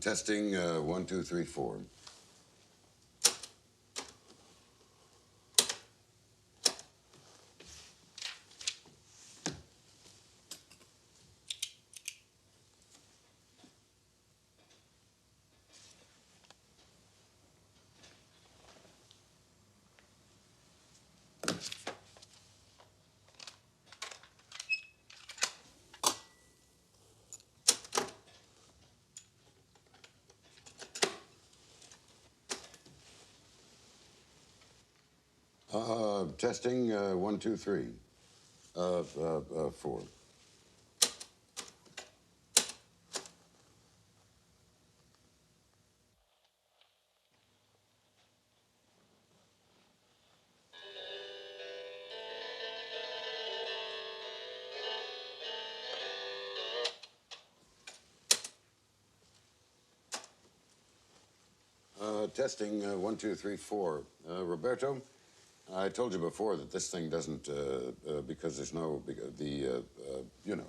Testing, 1, 2, 3, 4. Testing, 1, 2, 3. 4. Testing, 1, 2, 3, 4. Roberto, I told you before that this thing doesn't, because there's no, you know.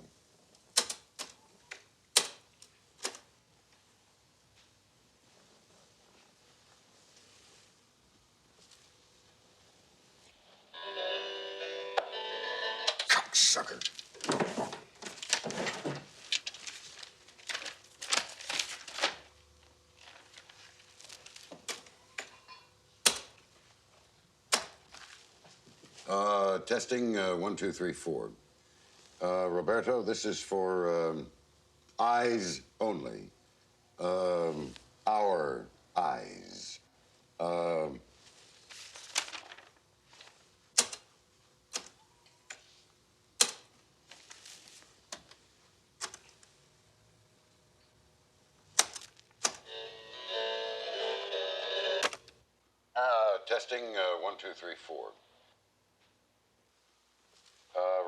Cocksucker. Testing, 1, 2, 3, 4. Roberto, this is for eyes only. Our eyes. Testing, 1, 2, 3, 4.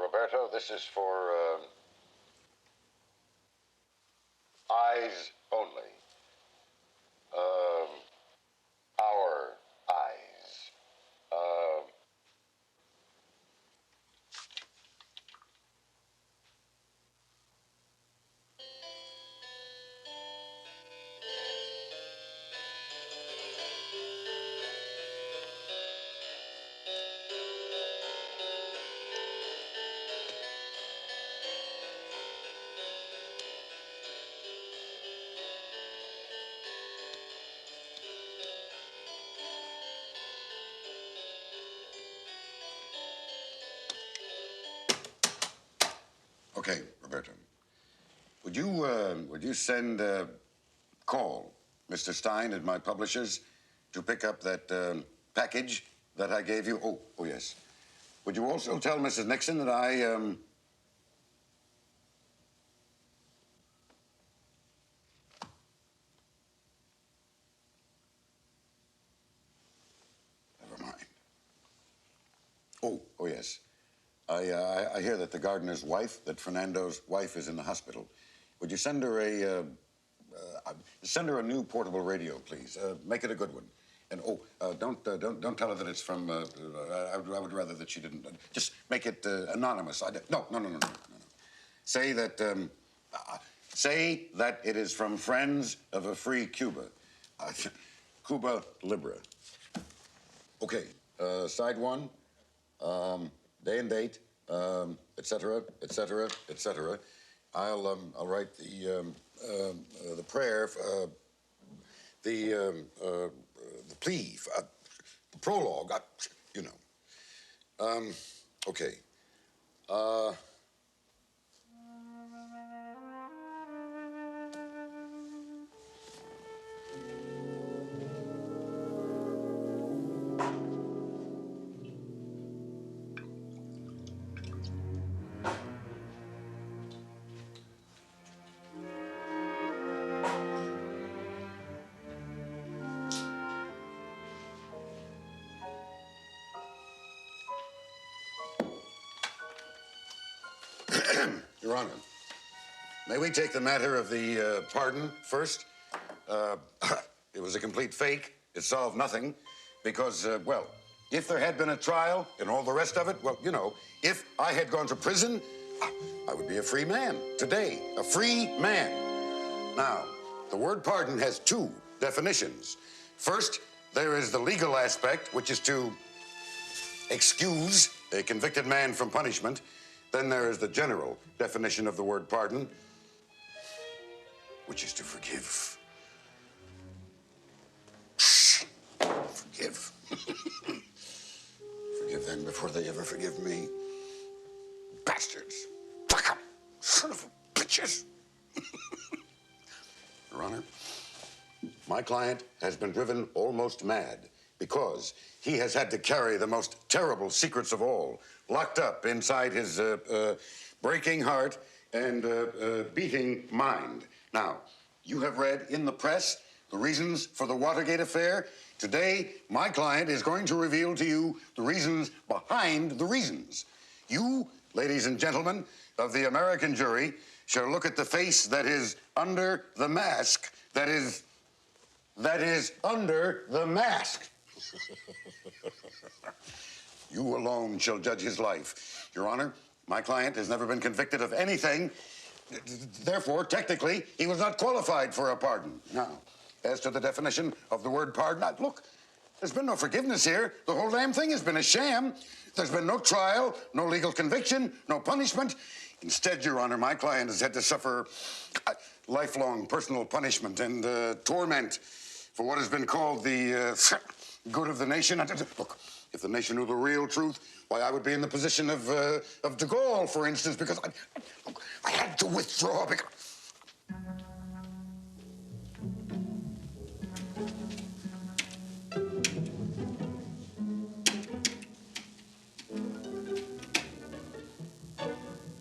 Roberto, this is for eyes only. Our eyes. Okay, Roberto. Would you send call Mr. Stein at my publishers to pick up that package that I gave you? Oh yes. Would you also tell Mrs. Nixon that I Never mind. Oh yes. I hear that the gardener's wife, that Fernando's wife, is in the hospital. Would you send her a new portable radio, please? Make it a good one. And don't tell her that it's from. I would rather that she didn't. Just make it anonymous. No. Say that. Say that it is from Friends of a Free Cuba. Cuba Libre. Okay. Side one. Day and date, et cetera, et cetera, et cetera. I'll write the prayer, the plea, the prologue. You know. Okay. Your Honor, may we take the matter of the pardon first? It was a complete fake. It solved nothing because, well, if there had been a trial and all the rest of it, well, you know, if I had gone to prison, I would be a free man today, a free man. Now, the word pardon has two definitions. First, there is the legal aspect, which is to excuse a convicted man from punishment. Then there is the general definition of the word pardon, which is to forgive. Forgive. Forgive them before they ever forgive me. Bastards. Fuck 'em. Son of a bitches. Your Honor, my client has been driven almost mad because he has had to carry the most terrible secrets of all, locked up inside his breaking heart and beating mind. Now, you have read in the press the reasons for the Watergate affair. Today, my client is going to reveal to you the reasons behind the reasons. You, ladies and gentlemen of the American jury, shall look at the face that is under the mask, that is under the mask. You alone shall judge his life. Your Honor, my client has never been convicted of anything. Therefore, technically, he was not qualified for a pardon. Now, as to the definition of the word pardon, look, there's been no forgiveness here. The whole damn thing has been a sham. There's been no trial, no legal conviction, no punishment. Instead, Your Honor, my client has had to suffer lifelong personal punishment and torment for what has been called the good of the nation. Look, if the nation knew the real truth, why, I would be in the position of de Gaulle, for instance, because I had to withdraw because...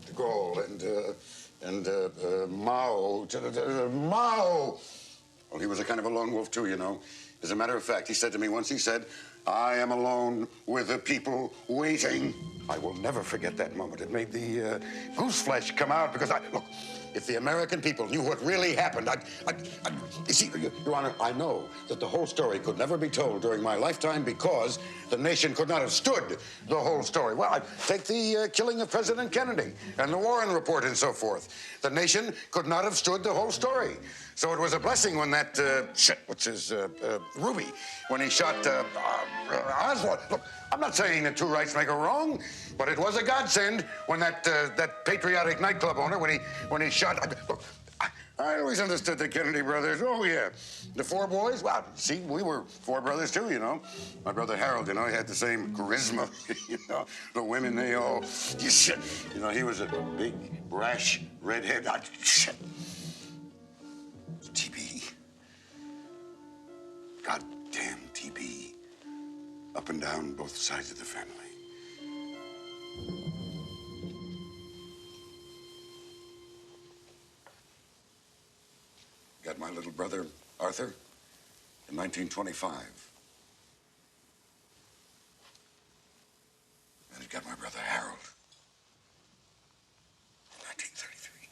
De Gaulle and Mao. Mao! Well, he was a kind of a lone wolf, too, you know. As a matter of fact, he said to me once, he said, I am alone with the people waiting. I will never forget that moment. It made the goose flesh come out because look, if the American people knew what really happened, you see, Your Honor, I know that the whole story could never be told during my lifetime because the nation could not have stood the whole story. Well, take the killing of President Kennedy and the Warren Report and so forth. The nation could not have stood the whole story. So it was a blessing when that, Ruby, when he shot Oswald. Look, I'm not saying that two rights make a wrong, but it was a godsend when that patriotic nightclub owner, when he shot. Look, I always understood the Kennedy brothers. Oh, yeah. The four boys, well, see, we were four brothers, too, you know. My brother Harold, you know, he had the same charisma, you know. The women, they all, you know, he was a big, brash, redhead. TB. Goddamn TB. Up and down both sides of the family. Got my little brother, Arthur, in 1925. And it got my brother Harold in 1933.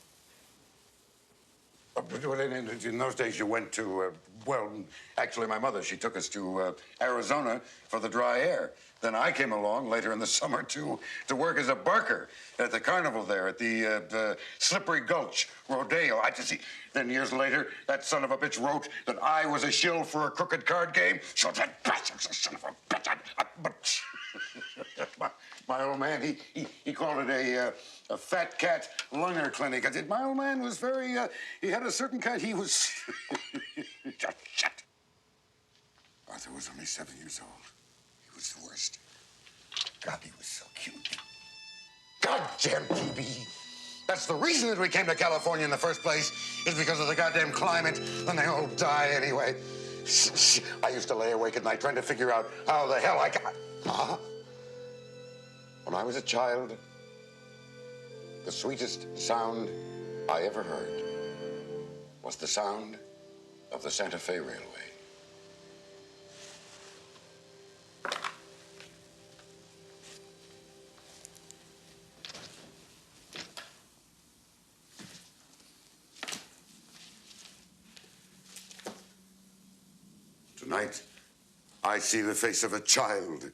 In those days, you went to, well, actually, my mother, she took us to Arizona for the dry air. Then I came along later in the summer to work as a barker at the carnival there at the Slippery Gulch Rodeo. Then years later, that son of a bitch wrote that I was a shill for a crooked card game. So that bastard's a son of a bitch. But my old man, he called it a fat cat lunger clinic. My old man was very, he had a certain kind, he was... Shut. Arthur was only 7 years old. He was the worst. God, he was so cute. Goddamn TB. That's the reason that we came to California in the first place, is because of the goddamn climate, and they all die anyway. I used to lay awake at night trying to figure out how the hell I got... When I was a child, the sweetest sound I ever heard was the sound of the Santa Fe Railway. Tonight, I see the face of a child.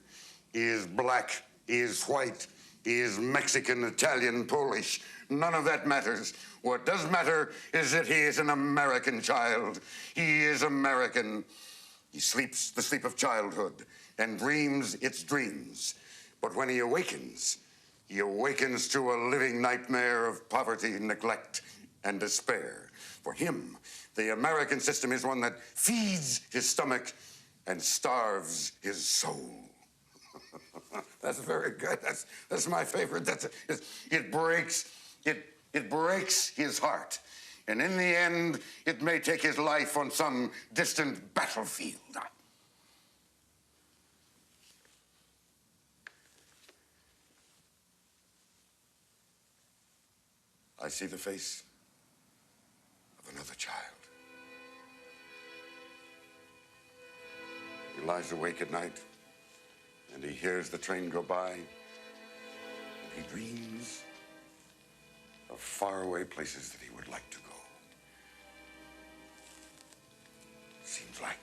He is black, he is white, he is Mexican, Italian, Polish. None of that matters. What does matter is that he is an American child. He is American. He sleeps the sleep of childhood and dreams its dreams. But when he awakens to a living nightmare of poverty, neglect, and despair. For him, the American system is one that feeds his stomach and starves his soul. That's very good. That's my favorite. It breaks his heart. And in the end, it may take his life on some distant battlefield. I see the face of another child. He lies awake at night, and he hears the train go by, and he dreams of faraway places that he would like to go. Seems like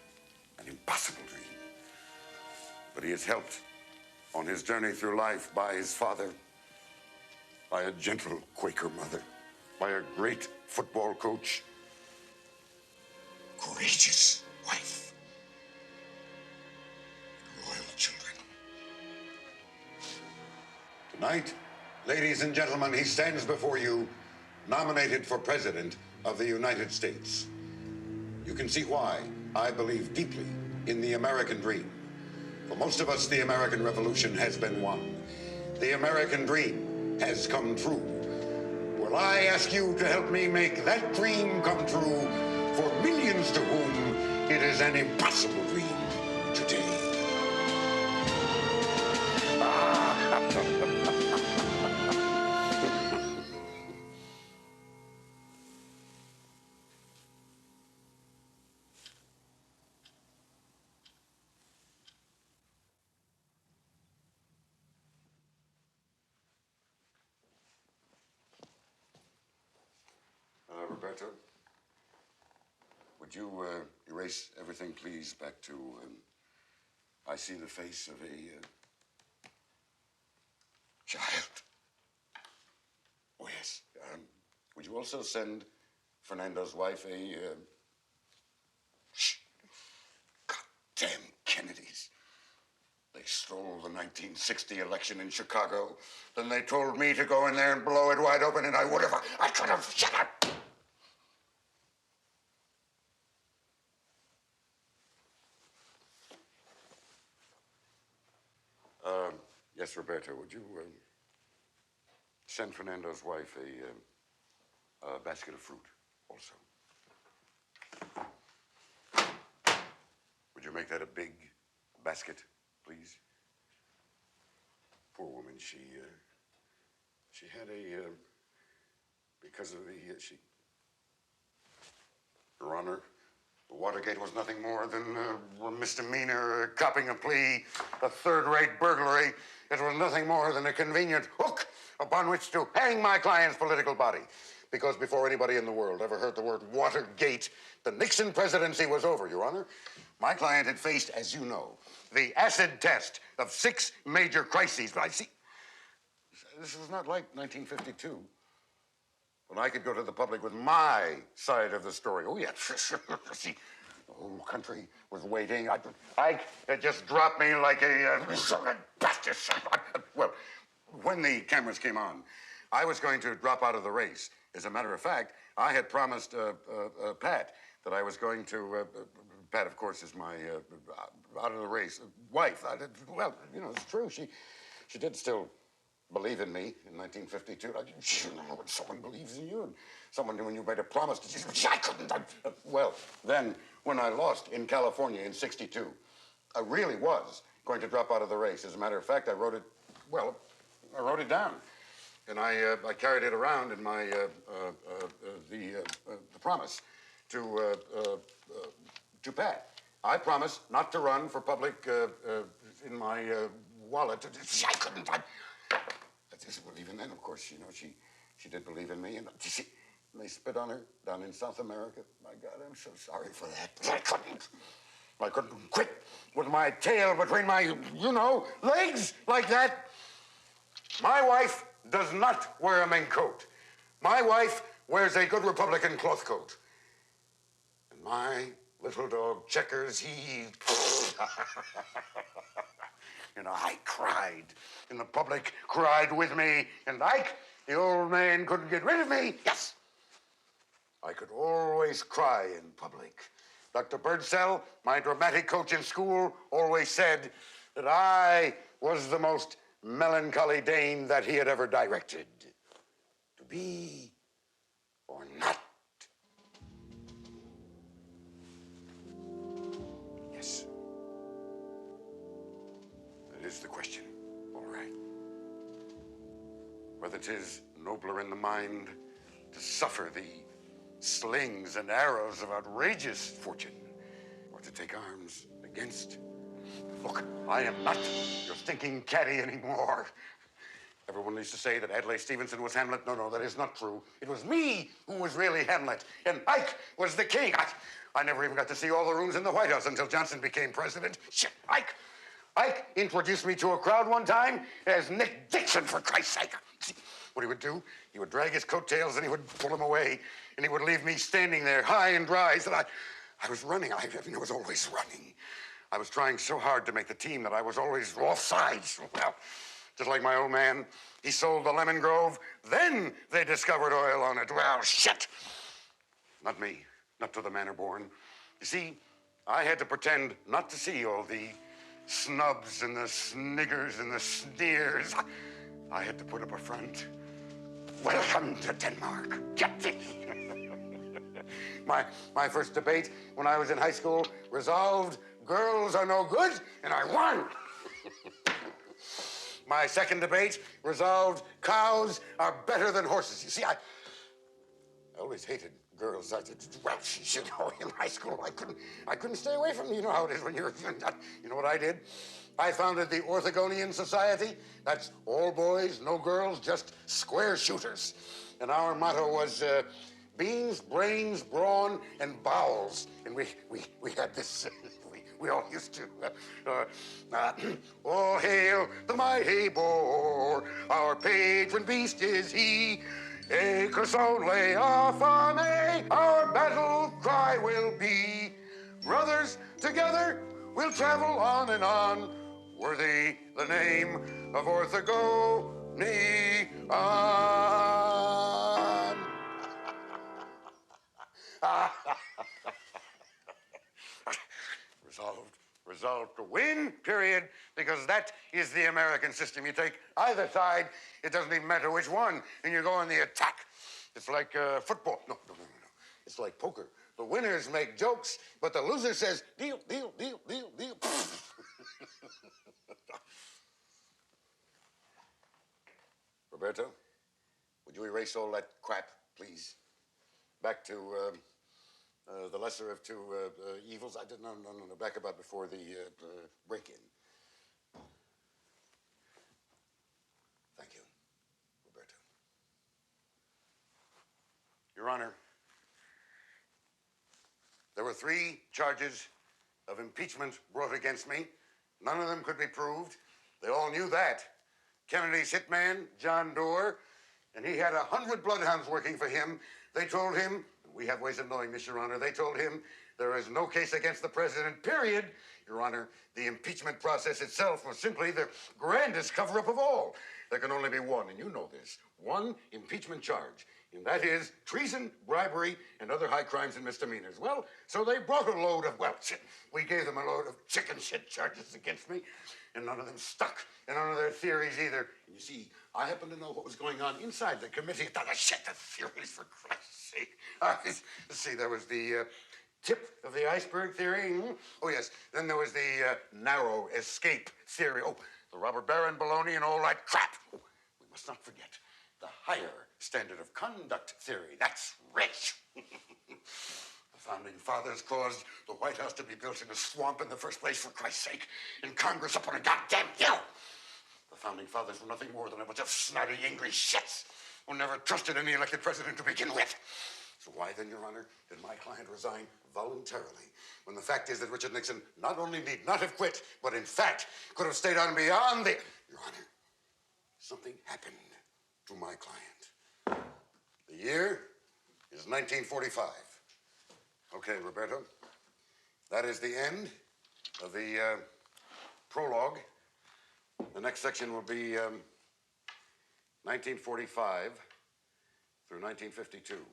an impossible dream. But he is helped on his journey through life by his father, by a gentle Quaker mother, by a great football coach, courageous wife, and loyal children. Tonight, ladies and gentlemen, he stands before you, nominated for President of the United States. You can see why I believe deeply in the American dream. For most of us, the American Revolution has been won. The American dream has come true. Well, I ask you to help me make that dream come true for millions to whom it is an impossible dream today. Roberto, would you erase everything, please, back to I see the face of a child. Oh, yes. Would you also send Fernando's wife a... Shh. Goddamn Kennedys. They stole the 1960 election in Chicago. Then they told me to go in there and blow it wide open, and I would have. I could have. Shut up! Yes, Roberto, would you send Fernando's wife a basket of fruit also? Would you make that a big basket, please? Poor woman, she had a, because of the, Your Honor, Watergate was nothing more than a misdemeanor, copping a plea, a third-rate burglary. It was nothing more than a convenient hook upon which to hang my client's political body. Because before anybody in the world ever heard the word Watergate, the Nixon presidency was over, Your Honor. My client had faced, as you know, the acid test of 6 major crises. But I see, this was not like 1952. When I could go to the public with my side of the story. Oh, yeah. See, the whole country was waiting. It just dropped me like a bastard. Well, when the cameras came on, I was going to drop out of the race. As a matter of fact, I had promised Pat that I was going to... Pat, of course, is my out of the race wife. Well, you know, it's true. She did still believe in me in 1952. You know, when someone believes in you and someone, when you made a promise, I couldn't. Well, then, when I lost in California in '62, I really was going to drop out of the race. As a matter of fact, I wrote it down. And I carried it around in my, the promise to Pat. I promised not to run for public in my wallet. I couldn't. I just believe in that. Of course, you know, she did believe in me. And they spit on her down in South America. My God, I'm so sorry for that. But I couldn't. I couldn't quit with my tail between my, legs like that. My wife does not wear a mink coat. My wife wears a good Republican cloth coat. And my little dog Checkers, he... I cried. And the public cried with me. And Ike, the old man, couldn't get rid of me. Yes. I could always cry in public. Dr. Birdsell, my dramatic coach in school, always said that I was the most melancholy Dane that he had ever directed. To be or not. Yes. That is the question, all right. Whether 'tis nobler in the mind to suffer the slings and arrows of outrageous fortune, or to take arms against. Look, I am not your stinking caddy anymore. Everyone used to say that Adlai Stevenson was Hamlet. No, that is not true. It was me who was really Hamlet, and Ike was the king. I never even got to see all the rooms in the White House until Johnson became president. Shit, Ike introduced me to a crowd one time as Nick Dixon, for Christ's sake. See, what he would do, he would drag his coattails and he would pull them away, and he would leave me standing there high and dry so that I was running. I was always running. I was trying so hard to make the team that I was always off sides. Well, just like my old man, he sold the Lemon Grove, then they discovered oil on it. Well, shit. Not me, not to the manor born. You see, I had to pretend not to see all the snubs and the sniggers and the sneers. I had to put up a front. Welcome to Denmark. Get this. My first debate when I was in high school resolved girls are no good, and I won. My second debate resolved cows are better than horses. You see, I always hated girls. In high school, I couldn't stay away from them. You know how it is when you're not. You know what I did? I founded the Orthogonian Society. That's all boys, no girls, just square shooters. And our motto was beans, brains, brawn, and bowels. And we had this. We all used to. All hail the mighty boar, our patron beast is he. Acres only off on our battle cry will be. Brothers, together we'll travel on and on, worthy the name of Orthogonian. Resolved to win, period, because that is the American system. You take either side, it doesn't even matter which one, and you go on the attack. It's like football. No. It's like poker. The winners make jokes, but the loser says, deal. Roberto, would you erase all that crap, please? Back to the lesser of two evils. No, back about before the break-in. Thank you, Roberto. Your Honor, there were 3 charges of impeachment brought against me. None of them could be proved. They all knew that. Kennedy's hitman, John Doerr, and he had 100 bloodhounds working for him. They told him, we have ways of knowing this, Your Honor, they told him there is no case against the president, period. Your Honor, the impeachment process itself was simply the grandest cover-up of all. There can only be one, and you know this, one impeachment charge, and that is treason, bribery, and other high crimes and misdemeanors. Well, so they brought a load of, we gave them a load of chicken shit charges against me, and none of them stuck, and none of their theories either. And you see, I happen to know what was going on inside the committee. The theories, for Christ's sake. Let's see, there was the tip of the iceberg theory. Oh, yes. Then there was the narrow escape theory. Oh, the robber baron baloney and all that crap. Oh, we must not forget the higher standard of conduct theory. That's rich. The founding fathers caused the White House to be built in a swamp in the first place, for Christ's sake, and Congress up on a goddamn hill. The founding fathers were nothing more than a bunch of snotty, angry shits who never trusted any elected president to begin with. So why then, Your Honor, did my client resign voluntarily when the fact is that Richard Nixon not only need not have quit, but in fact could have stayed on beyond the... Your Honor, something happened to my client. The year is 1945. Okay, Roberto, that is the end of the prologue. The next section will be 1945 through 1952.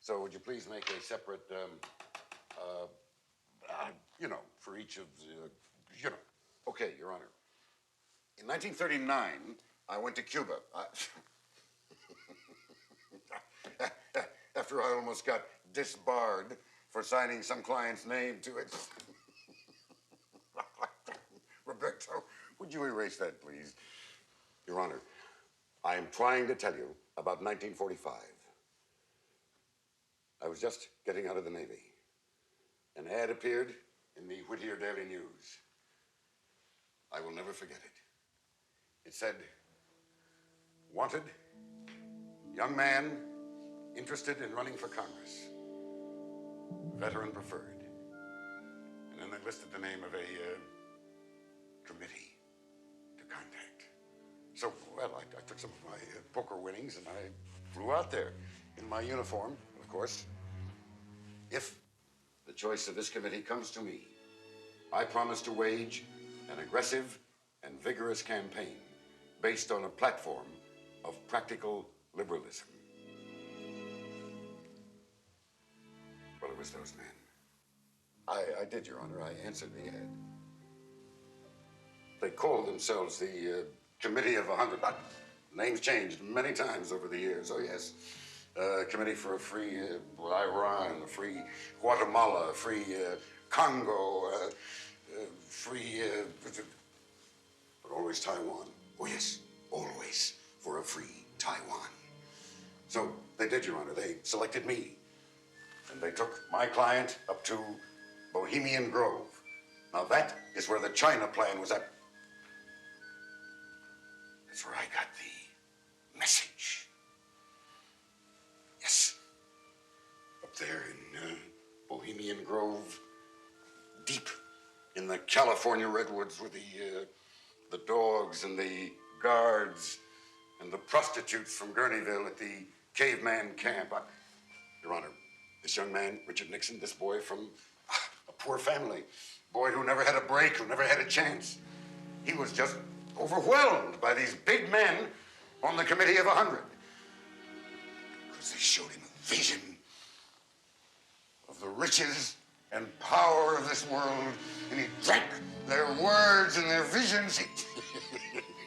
So would you please make a separate, for each of the, Okay, Your Honor. In 1939, I went to Cuba. After I almost got disbarred for signing some client's name to it. Roberto, would you erase that, please? Your Honor, I am trying to tell you about 1945. I was just getting out of the Navy. An ad appeared in the Whittier Daily News. I will never forget it. It said, wanted, young man interested in running for Congress, veteran preferred. And then they listed the name of a committee to contact. So, well, I took some of my poker winnings and I flew out there in my uniform, of course. If the choice of this committee comes to me, I promise to wage an aggressive and vigorous campaign based on a platform of practical liberalism. Well, it was those men. I did, Your Honor. I answered the ad. They called themselves the Committee of 100. Names changed many times over the years. Oh, yes. Committee for a free Iran, a free Guatemala, a free Congo, free, but always Taiwan. Oh, yes, always for a free Taiwan. So they did, Your Honor. They selected me. And they took my client up to Bohemian Grove. Now that is where the China plan was at. That's where I got the message. Yes. Up there in Bohemian Grove, deep in the California redwoods with the dogs and the guards and the prostitutes from Gurneyville at the caveman camp. Your Honor, this young man, Richard Nixon, this boy from a poor family, boy who never had a break, who never had a chance. He was just overwhelmed by these big men on the Committee of 100. Because they showed him a vision of the riches and power of this world, and he drank their words and their visions.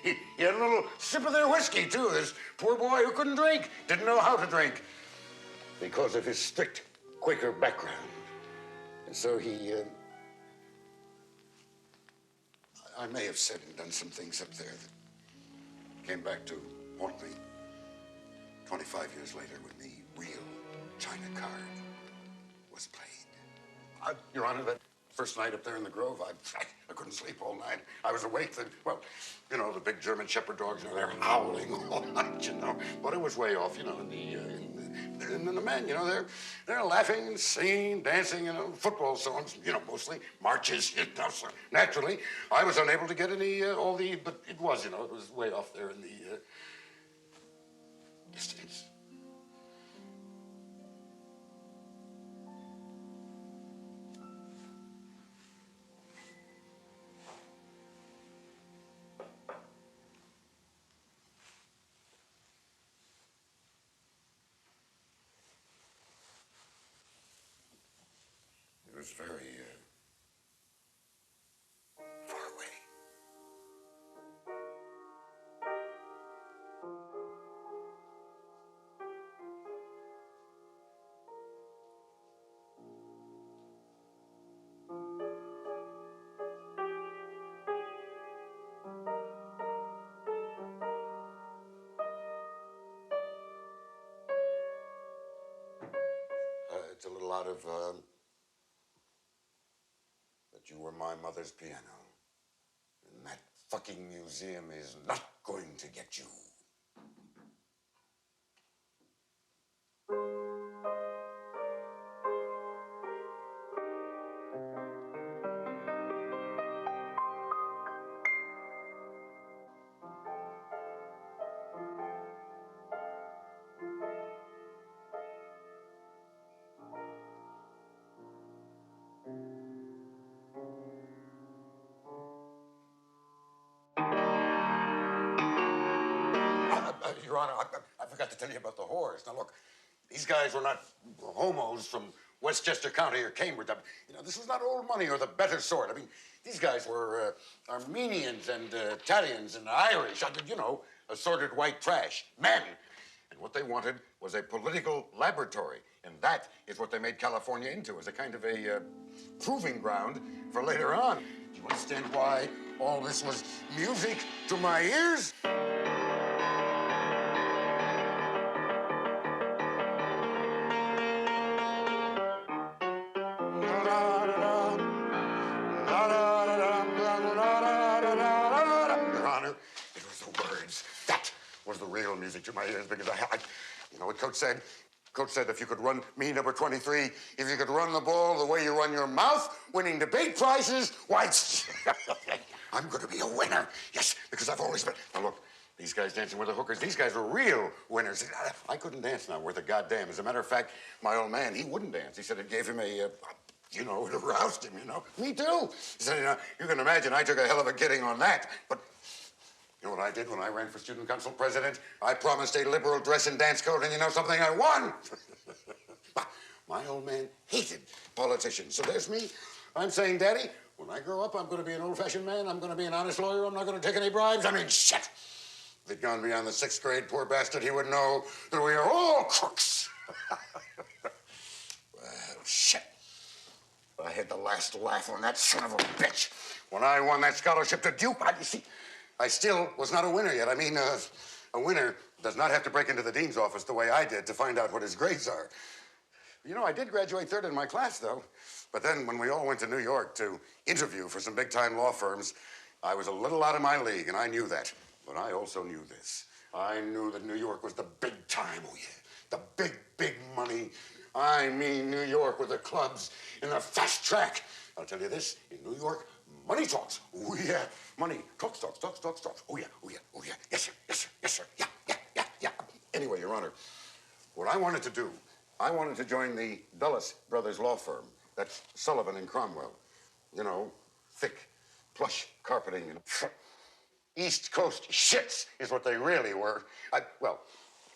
He had a little sip of their whiskey, too. This poor boy who couldn't drink, didn't know how to drink, because of his strict Quaker background. And so he, I may have said and done some things up there that came back to haunt me 25 years later when the real China card was played. Your Honor, that first night up there in the Grove, I couldn't sleep all night. I was awake. The big German Shepherd dogs, they're howling all night, But it was way off, and the men, they're laughing and singing, dancing, football songs, mostly marches, So naturally, I was unable to get any, but it was, it was way off there in the distance. It was very far away. It's a little out of, that you were my mother's piano. And that fucking museum is not going to get you. Your Honor, I forgot to tell you about the whores. Now, look, these guys were not homos from Westchester County or Cambridge. You know, this was not old money or the better sort. I mean, these guys were Armenians and Italians and Irish. You know, assorted white trash. Men. And what they wanted was a political laboratory. And that is what they made California into, as a kind of a proving ground for later on. Do you understand why all this was music to my ears? Your Honor, it was the words. That was the real music to my ears, because you know what Coach said? Coach said if you could run, me, number 23, if you could run the ball the way you run your mouth, winning debate prizes, why, I'm going to be a winner. Yes, because I've always been. Now, look, these guys dancing with the hookers, these guys were real winners. I couldn't dance now worth a goddamn. As a matter of fact, my old man, he wouldn't dance. He said it gave him a, you know, it aroused him, you know. Me too. He said, you know, you can imagine I took a hell of a getting on that. But you know what I did when I ran for student council president? I promised a liberal dress and dance code, and you know something? I won. My old man hated politicians. So there's me. I'm saying, Daddy, when I grow up, I'm going to be an old-fashioned man. I'm going to be an honest lawyer. I'm not going to take any bribes. I mean, shit. If he'd gone beyond the 6th grade, poor bastard, he would know that we are all crooks. Well, shit. I had the last laugh on that son of a bitch. When I won that scholarship to Duke, you see, I still was not a winner yet. I mean, a winner does not have to break into the dean's office the way I did to find out what his grades are. You know, I did graduate 3rd in my class, though. But then when we all went to New York to interview for some big-time law firms, I was a little out of my league, and I knew that. But I also knew this. I knew that New York was the big time, oh yeah, the big, big money. I mean New York with the clubs and the fast track. I'll tell you this, in New York, money talks. Oh yeah, money talks. Oh yeah, oh yeah, oh yeah. Yes, sir, yes, sir, yes, sir. Yeah. Anyway, Your Honor, what I wanted to do, I wanted to join the Dulles Brothers law firm. That's Sullivan and Cromwell. You know, thick, plush carpeting and East Coast shits is what they really were. Well,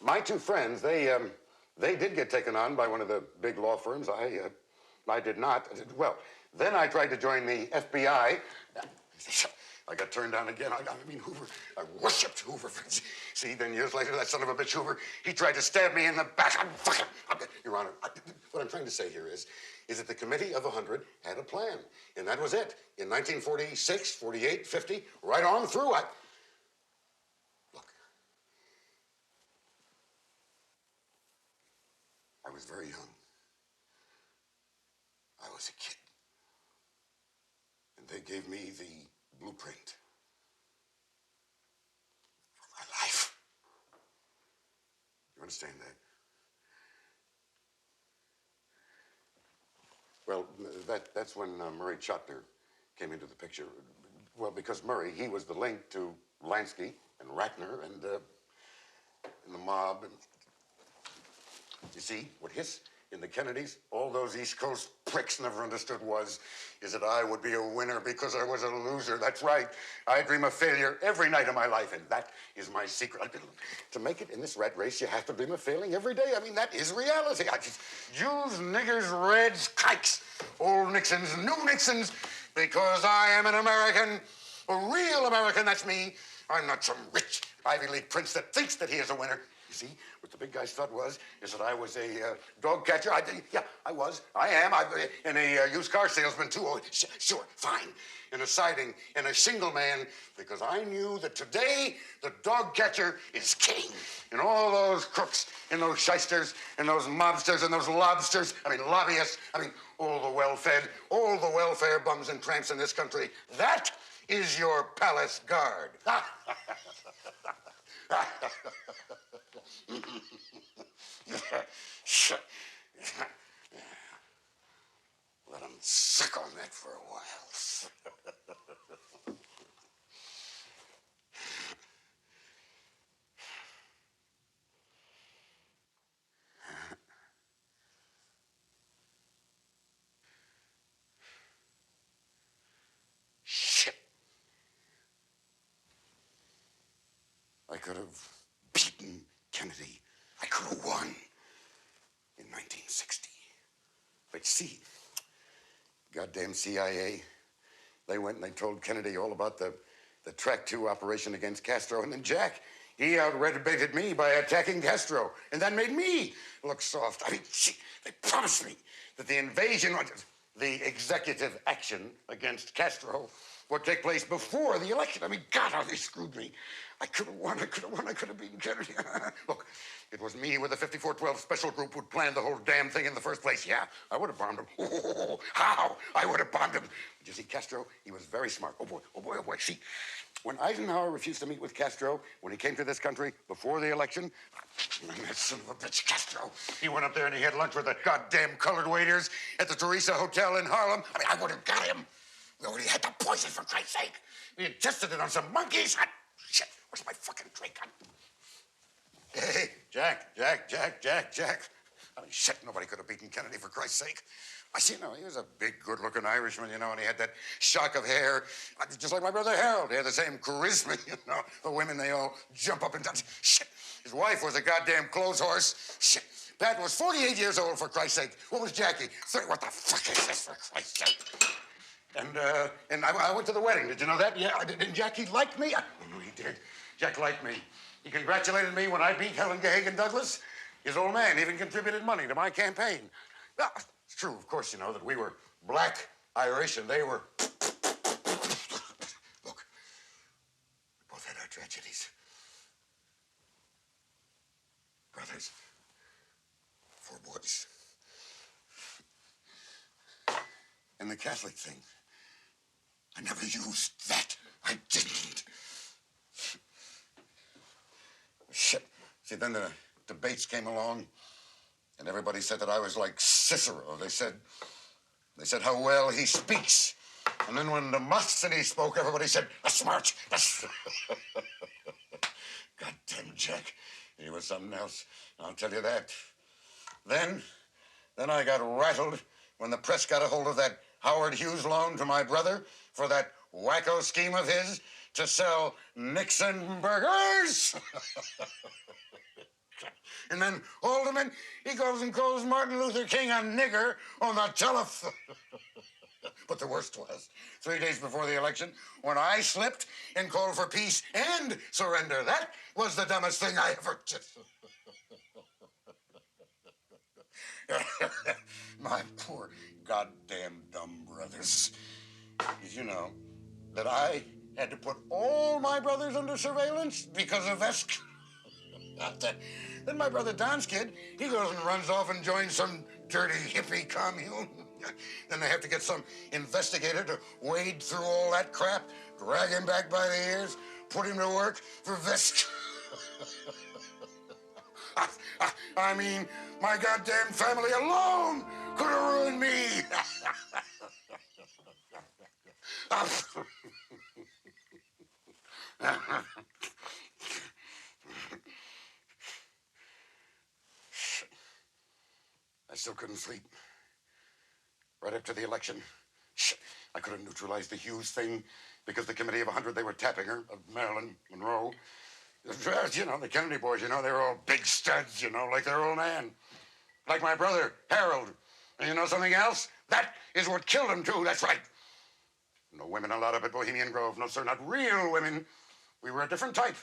my two friends, they did get taken on by one of the big law firms. I did not. Well, then I tried to join the FBI. I got turned down again. I mean, Hoover, I worshipped Hoover. See, then years later, that son of a bitch Hoover, he tried to stab me in the back. Your Honor, what I'm trying to say here is that the Committee of 100 had a plan, and that was it. In 1946, 48, 50, right on through, Look, I was very young. I was a kid. And they gave me the blueprint for my life. You understand that? Well, that's when Murray Chotiner came into the picture. Well, because Murray, he was the link to Lansky and Ratner and the mob. And you see, what his in the Kennedys, all those East Coast pricks never understood is that I would be a winner because I was a loser. That's right. I dream of failure every night of my life, and that is my secret. To make it in this rat race, you have to dream of failing every day. I mean, that is reality. Jews, niggers, Reds, kikes, old Nixons, new Nixons, because I am an American, a real American, that's me. I'm not some rich Ivy League prince that thinks that he is a winner. You see, what the big guys thought is that I was a dog catcher. I was. I am. And a used car salesman, too. Oh, sure, fine. And a siding and a shingle man, because I knew that today the dog catcher is king. And all those crooks and those shysters and those mobsters and those lobsters, lobbyists, all the well-fed, all the welfare bums and tramps in this country, that is your palace guard. Let them suck on that for a while. Shit. I could have beaten Kennedy, I could have won in 1960. But see, goddamn CIA, they went and they told Kennedy all about the Track 2 operation against Castro, and then Jack, he out-red-baited me by attacking Castro, and that made me look soft. I mean, they promised me that the invasion, the executive action against Castro would take place before the election. I mean, God, how they screwed me. I could have won, I could have beaten Kennedy. Look, it was me with the 5412 special group who'd planned the whole damn thing in the first place. Yeah, I would have bombed him. Oh, how? I would have bombed him. Did you see Castro? He was very smart. Oh boy, oh boy, oh boy. See, when Eisenhower refused to meet with Castro, when he came to this country before the election, that son of a bitch, Castro, he went up there and he had lunch with the goddamn colored waiters at the Teresa Hotel in Harlem. I mean, I would have got him. We already had the poison, for Christ's sake. We had tested it on some monkeys. Shit, where's my fucking drink? Hey, Jack. I mean, shit, nobody could have beaten Kennedy, for Christ's sake. I see, he was a big, good-looking Irishman, and he had that shock of hair, just like my brother Harold. He had the same charisma, The women, they all jump up and down. Shit, his wife was a goddamn clothes horse. Shit, Pat was 48 years old, for Christ's sake. What was Jackie? 30. What the fuck is this, for Christ's sake? And I went to the wedding. Did you know that? Yeah, didn't Jackie like me? I knew he did. Jack liked me. He congratulated me when I beat Helen Gahagan Douglas. His old man even contributed money to my campaign. Well, it's true, of course, that we were black Irish and they were... Look, we both had our tragedies. Brothers, 4 boys. And the Catholic thing, I never used that. I didn't. Shit. See, then the debates came along, and everybody said that I was like Cicero. They said how well he speaks. And then when Demosthenes spoke, everybody said, that's smart. That's... Goddamn Jack. He was something else. I'll tell you that. Then I got rattled when the press got a hold of that Howard Hughes loan to my brother for that wacko scheme of his to sell Nixon burgers. And then Haldeman, he goes and calls Martin Luther King a nigger on the telephone. But the worst was 3 days before the election when I slipped and called for peace and surrender. That was the dumbest thing I ever did. My poor goddamn dumb brothers. Did you know that I had to put all my brothers under surveillance because of Vesk? Then my brother Don's kid, he goes and runs off and joins some dirty hippie commune. Then they have to get some investigator to wade through all that crap, drag him back by the ears, put him to work for Vesk. I mean, my goddamn family alone could have ruined me. I still couldn't sleep. Right up to the election. I could have neutralized the Hughes thing because the Committee of 100, they were tapping her, of Marilyn Monroe. The Kennedy boys, they were all big studs, like their old man. Like my brother, Harold. And you know something else? That is what killed him, too. That's right. No women allowed up at Bohemian Grove. No, sir, not real women. We were a different type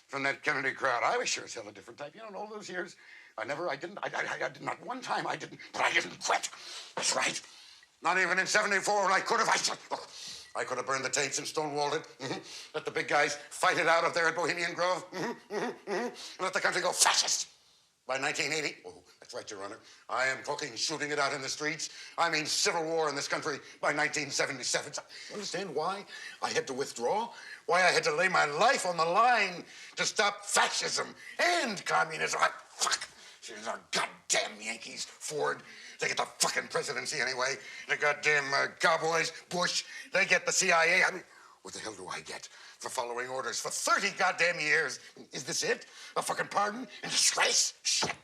from that Kennedy crowd. I was sure as hell a different type. In all those years, I didn't, not one time but I didn't quit. That's right. Not even in 74 when I could have. I could have burned the tapes and stonewalled it. Let the big guys fight it out up there at Bohemian Grove. And let the country go fascist. By 1980, oh, that's right, Your Honor. I am talking shooting it out in the streets. I mean civil war in this country by 1977. You understand why I had to withdraw? Why I had to lay my life on the line to stop fascism and communism? Fuck. These are goddamn Yankees, Ford. They get the fucking presidency anyway. The goddamn cowboys, Bush, they get the CIA. I mean, what the hell do I get for following orders for 30 goddamn years? Is this it? A fucking pardon and disgrace? Shit.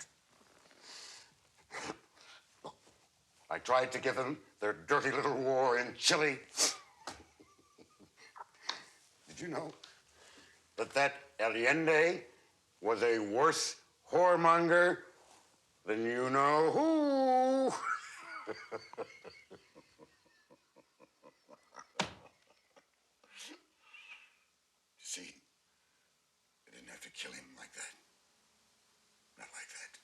I tried to give them their dirty little war in Chile. Did you know that Allende was a worse whoremonger, then you know who. See, they didn't have to kill him like that. Not like that.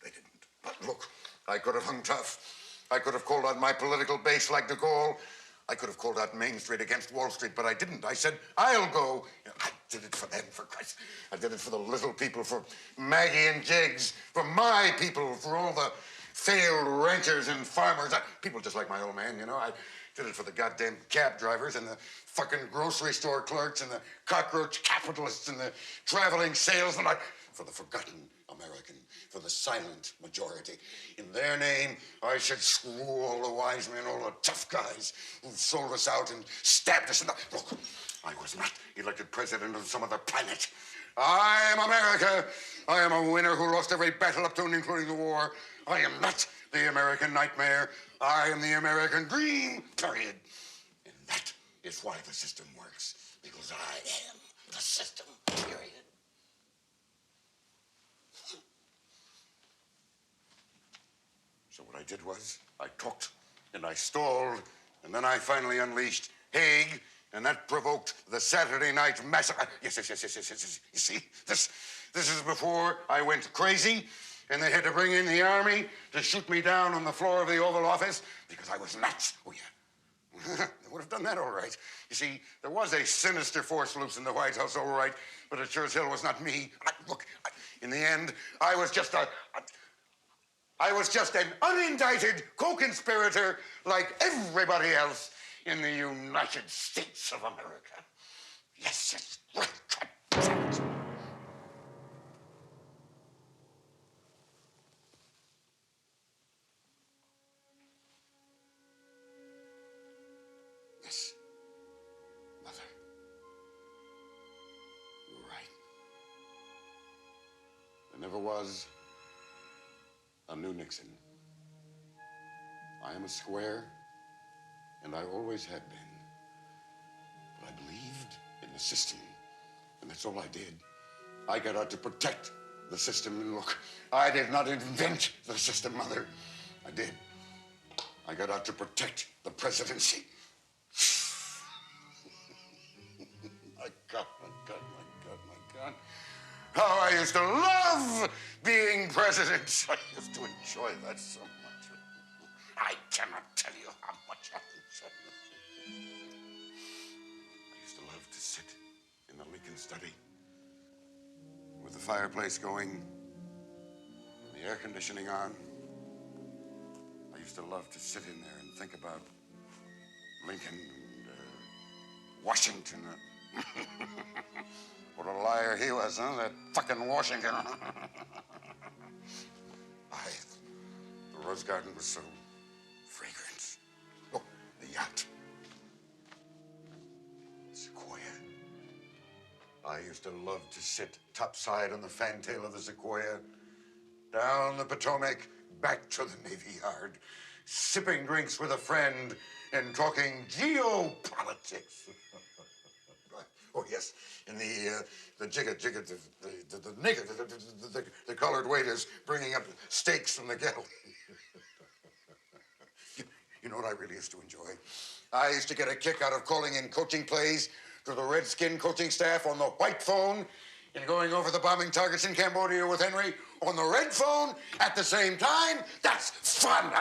They didn't. But look, I could have hung tough. I could have called out my political base like de Gaulle. I could have called out Main Street against Wall Street, but I didn't. I said, I'll go. I did it for them, for Christ. I did it for the little people, for Maggie and Jiggs, for my people, for all the failed ranchers and farmers. People just like my old man, you know. I did it for the goddamn cab drivers and the fucking grocery store clerks and the cockroach capitalists and the traveling salesmen. For the forgotten American, for the silent majority. In their name, I should screw all the wise men, all the tough guys who sold us out and stabbed us in the... Look, I was not elected president of some other planet. I am America. I am a winner who lost every battle up to and including the war. I am not the American nightmare. I am the American dream, period. And that is why the system works. Because I am the system, period. So what I did was, I talked, and I stalled, and then I finally unleashed Haig, and that provoked the Saturday Night Massacre. Yes. You see, this is before I went crazy, and they had to bring in the army to shoot me down on the floor of the Oval Office because I was nuts. Oh, yeah. They would have done that all right. You see, there was a sinister force loose in the White House, all right, but it sure as hell was not me. Look, in the end, I was just an unindicted co-conspirator like everybody else in the United States of America. Yes, right. Yes, Mother. You're right. There never was a new Nixon. I am a square, and I always have been. But I believed in the system, and that's all I did. I got out to protect the system. And look, I did not invent the system, Mother. I did. I got out to protect the presidency. My God. How I used to love being president. I used to enjoy that so much. I cannot tell you how much I enjoyed it. I used to love to sit in the Lincoln study with the fireplace going, the air conditioning on. I used to love to sit in there and think about Lincoln and Washington. What a liar he was, huh? That fucking Washington. The rose garden was so fragrant. Oh, the yacht. Sequoia. I used to love to sit topside on the fantail of the Sequoia, down the Potomac, back to the Navy Yard, sipping drinks with a friend and talking geopolitics. Oh, yes, and the nigger, the colored waiters bringing up steaks from the galley. You know what I really used to enjoy? I used to get a kick out of calling in coaching plays to the Redskin coaching staff on the white phone and going over the bombing targets in Cambodia with Henry on the red phone at the same time. That's fun.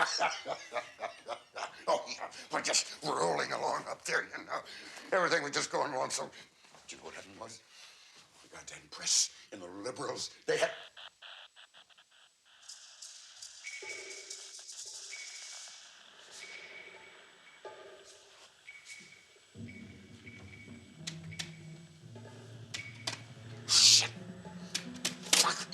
Oh, yeah, we're just rolling along up there, you know. Everything was just going along so... You know what happened was? The goddamn press and the liberals, they had... Shit. Fuck.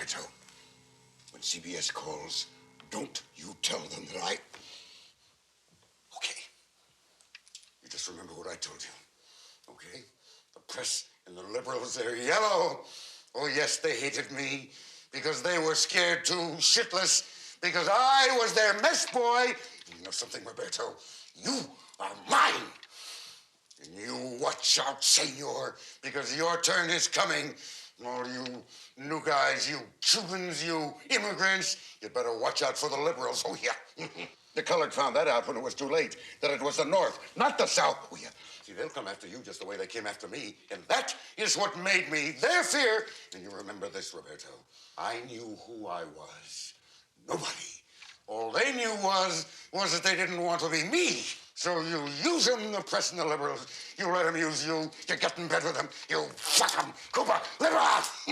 Roberto, when CBS calls, don't you tell them that I... Okay. You just remember what I told you, okay? The press and the liberals, they're yellow. Oh, yes, they hated me because they were scared too shitless because I was their mess boy. And you know something, Roberto? You are mine. And you watch out, senor, because your turn is coming. All you new guys, you Cubans, you immigrants, you'd better watch out for the liberals. Oh, yeah. The colored found that out when it was too late, that it was the North, not the South. Oh, yeah. See, they'll come after you just the way they came after me, and that is what made me their fear. And you remember this, Roberto. I knew who I was. Nobody. All they knew was that they didn't want to be me. So you use them, the press and the liberals. You let them use you. You're getting better with them. You fuck them. Cooper, live off.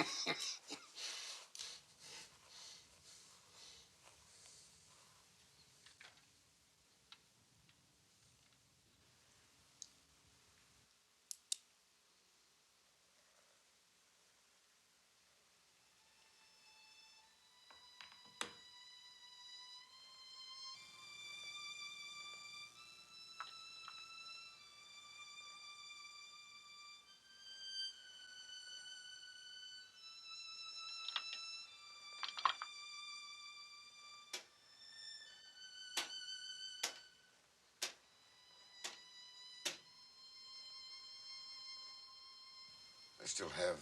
I still have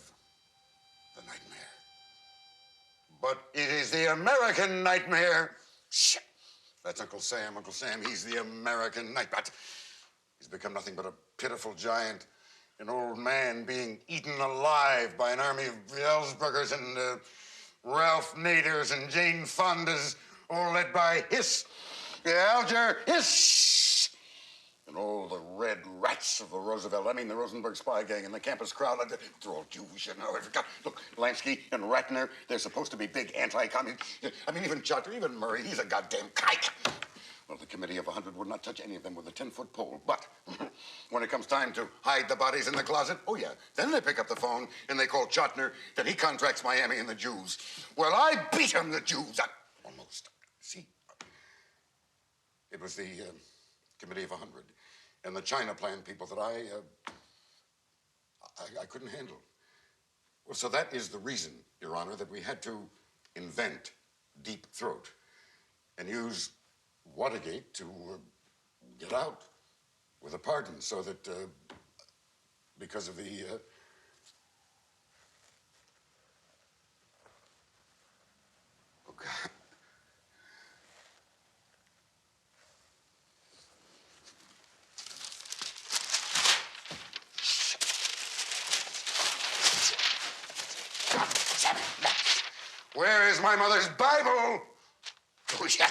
the nightmare. But it is the American nightmare. Shit. That's Uncle Sam. Uncle Sam, he's the American nightmare. He's become nothing but a pitiful giant, an old man being eaten alive by an army of Ellsbergers and Ralph Naders and Jane Fondas, all led by Alger Hiss, and all the red rats of the the Rosenberg spy gang and the campus crowd. They're all Jewish, you know. Look, Lansky and Ratner, they're supposed to be big anti-communists. I mean, even Chuck, even Murray, he's a goddamn kike. Well, the Committee of 100 would not touch any of them with a 10-foot pole. But when it comes time to hide the bodies in the closet, oh, yeah, then they pick up the phone and they call Chotner, then he contracts Miami and the Jews. Well, I beat him, the Jews. Almost. See, it was the Committee of 100 and the China Plan people that I couldn't handle. Well, so that is the reason, Your Honor, that we had to invent Deep Throat and use Watergate to get out with a pardon so that because of the oh God. Where is my mother's Bible? Oh, yeah,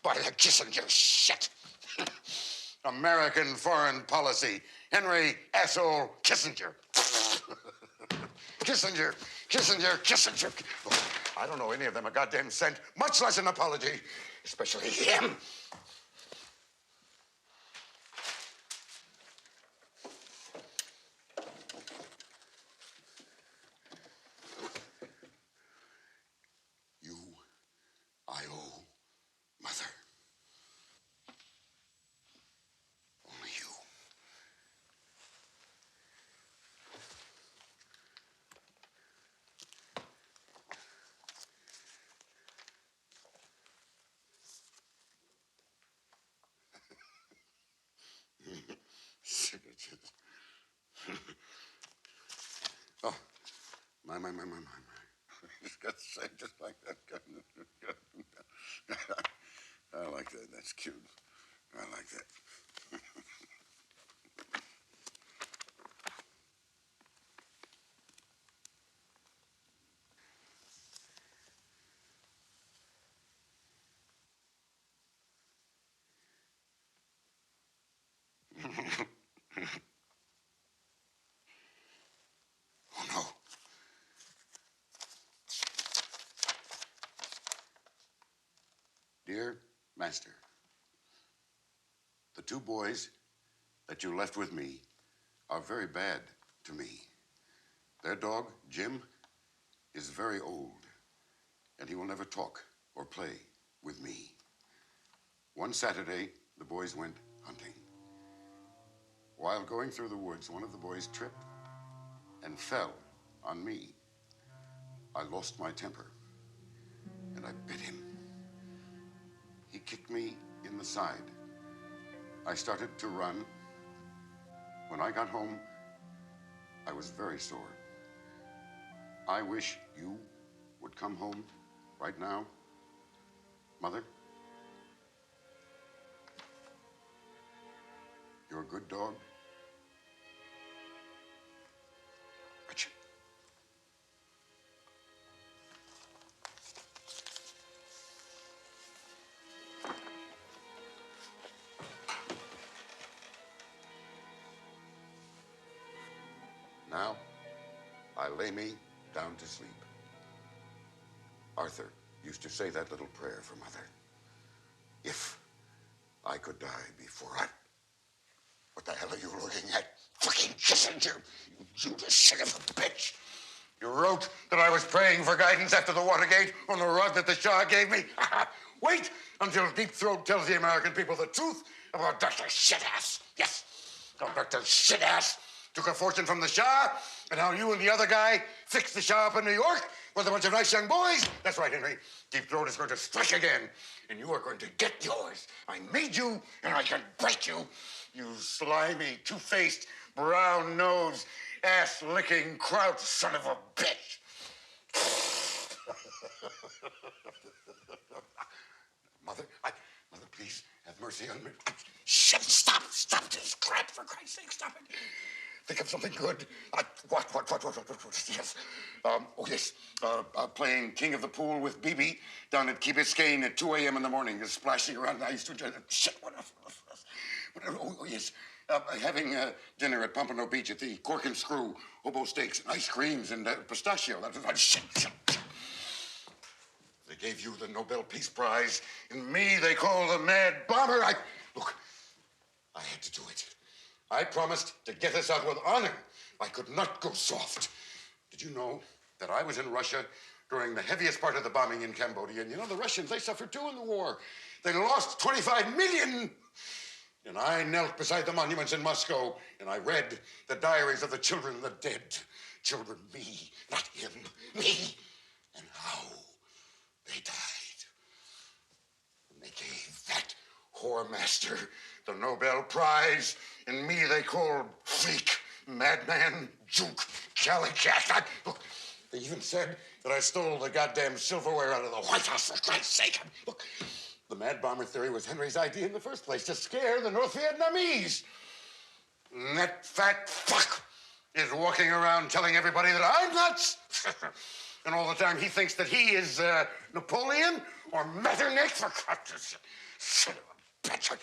by the Kissinger shit. American foreign policy. Henry asshole Kissinger. Kissinger, Kissinger, Kissinger. Oh, I don't know any of them a goddamn cent, much less an apology, especially him. You, I owe, Mother. Only you. Signatures. Oh, my. It's got to say just like that. I like that. That's cute. I like that. Oh, no. Dear Master, the two boys that you left with me are very bad to me. Their dog, Jim, is very old. and he will never talk or play with me. One Saturday, the boys went hunting. While going through the woods, one of the boys tripped and fell on me. I lost my temper, and I bit him. He kicked me in the side. I started to run. When I got home, I was very sore. I wish you would come home right now, Mother. You're a good dog. Richard. Now, I lay me down to sleep. Arthur used to say that little prayer for Mother. If I could die before I... What the hell are you looking at? Fucking Kissinger, you Judas son of a bitch. You wrote that I was praying for guidance after the Watergate on the rug that the Shah gave me. Wait until Deep Throat tells the American people the truth about Dr. Shitass. Yes, Dr. Shitass took a fortune from the Shah, and how you and the other guy fixed the Shah up in New York with a bunch of nice young boys. That's right, Henry. Deep Throat is going to strike again, and you are going to get yours. I made you, and I can break you. You slimy, two-faced, brown-nosed, ass-licking Kraut son of a bitch. Mother, please, have mercy on me. Shit, stop this crap, for Christ's sake, stop it. Think of something good. What? Yes. Yes. Playing King of the Pool with BB down at Key Biscayne at 2 a.m. in the morning, just splashing around. I used to enjoy that. Shit, what else? Oh, yes. Having dinner at Pompano Beach at the Cork and Screw, hobo steaks and ice creams and pistachio. Shit. They gave you the Nobel Peace Prize, and me they call the Mad Bomber. Look, I had to do it. I promised to get us out with honor. I could not go soft. Did you know that I was in Russia during the heaviest part of the bombing in Cambodia? And you know, the Russians, they suffered too in the war. They lost 25 million. And I knelt beside the monuments in Moscow, and I read the diaries of the children of the dead. Children, me, not him, me. And how they died. And they gave that whoremaster the Nobel Prize, and me they called freak, madman, juke, callous cat. Look, they even said that I stole the goddamn silverware out of the White House, for Christ's sake. Look, the Mad Bomber theory was Henry's idea in the first place, to scare the North Vietnamese. And that fat fuck is walking around telling everybody that I'm nuts. And all the time he thinks that he is Napoleon or Metternich, for God's sake. Son of a bitch.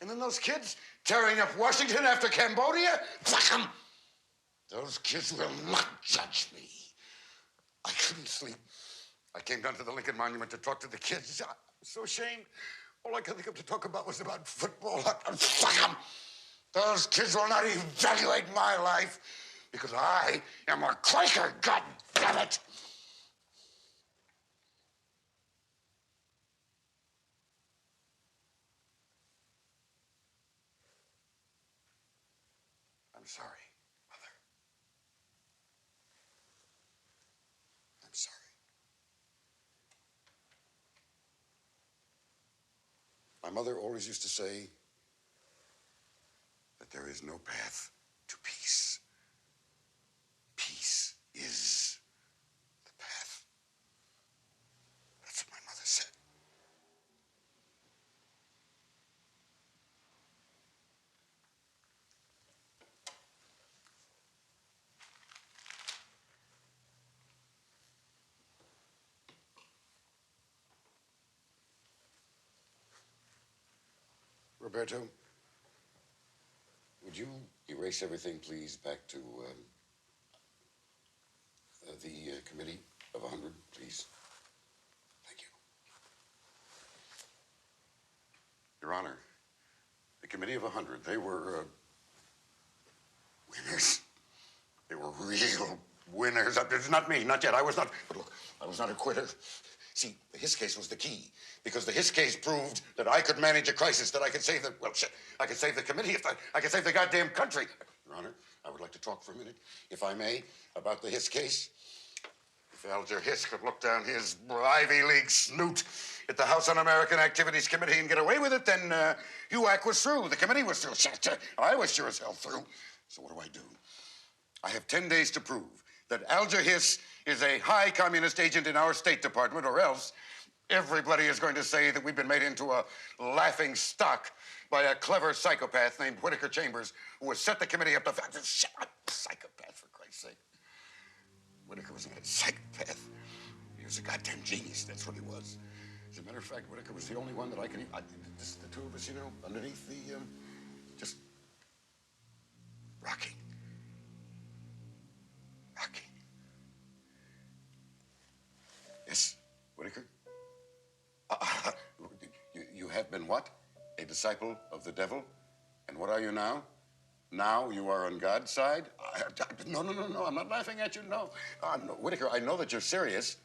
And then those kids tearing up Washington after Cambodia, fuck them. Those kids will not judge me. I couldn't sleep. I came down to the Lincoln Monument to talk to the kids. I was so ashamed. All I could think of to talk about was about football. Fuck them. Those kids will not evaluate my life because I am a Quaker, God damn it. I'm sorry, Mother. I'm sorry. My mother always used to say that there is no path to peace. Peace is the path. That's what my mother said. Roberto, would you erase everything, please, back to the committee of 100, please? Thank you. Your Honor, the committee of 100, they were winners. They were real winners. It's not me, not yet. I was not, but look, I was not a quitter. See, the Hiss case was the key, because the Hiss case proved that I could manage a crisis, that I could save the, well, shit, I could save the committee, if I could save the goddamn country. Your Honor, I would like to talk for a minute, if I may, about the Hiss case. If Alger Hiss could look down his Ivy League snoot at the House Un-American Activities Committee and get away with it, then HUAC was through. The committee was through. I was sure as hell through. So what do? I have 10 days to prove that Alger Hiss is a high communist agent in our State Department, or else everybody is going to say that we've been made into a laughing stock by a clever psychopath named Whittaker Chambers, who has set the committee up to... Psychopath, for Christ's sake. Whittaker was not a psychopath. He was a goddamn genius. That's what he was. As a matter of fact, Whittaker was the only one that I could... Just the two of us, you know, underneath the... just... rocking. Rocking. Yes, Whittaker? You have been what? A disciple of the devil? And what are you now? Now you are on God's side? No, I'm not laughing at you, no. No. Whittaker, I know that you're serious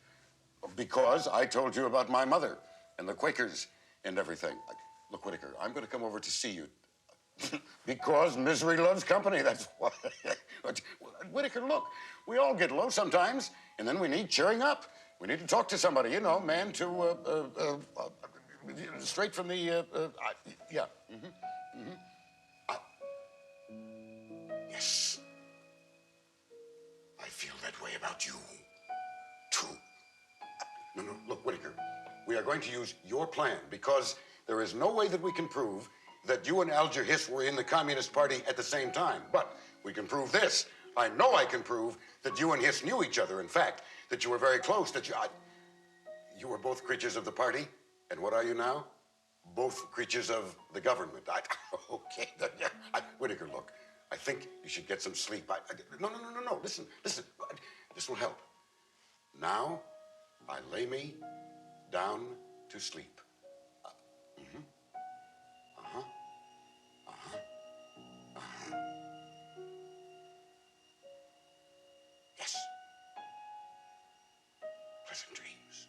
because I told you about my mother and the Quakers and everything. Look, Whittaker, I'm going to come over to see you because misery loves company, that's why. Whittaker, look, we all get low sometimes, and then we need cheering up. We need to talk to somebody, you know, man to, straight from the, yeah. Yes. I feel that way about you, too. No, look, Whittaker, we are going to use your plan because there is no way that we can prove that you and Alger Hiss were in the Communist Party at the same time. But we can prove this. I know I can prove that you and Hiss knew each other. In fact, that you were very close, that you were both creatures of the party. And what are you now? Both creatures of the government. Okay. Whittaker, look. I think you should get some sleep. No. Listen. This will help. Now, I lay me down to sleep. Yes. Pleasant dreams.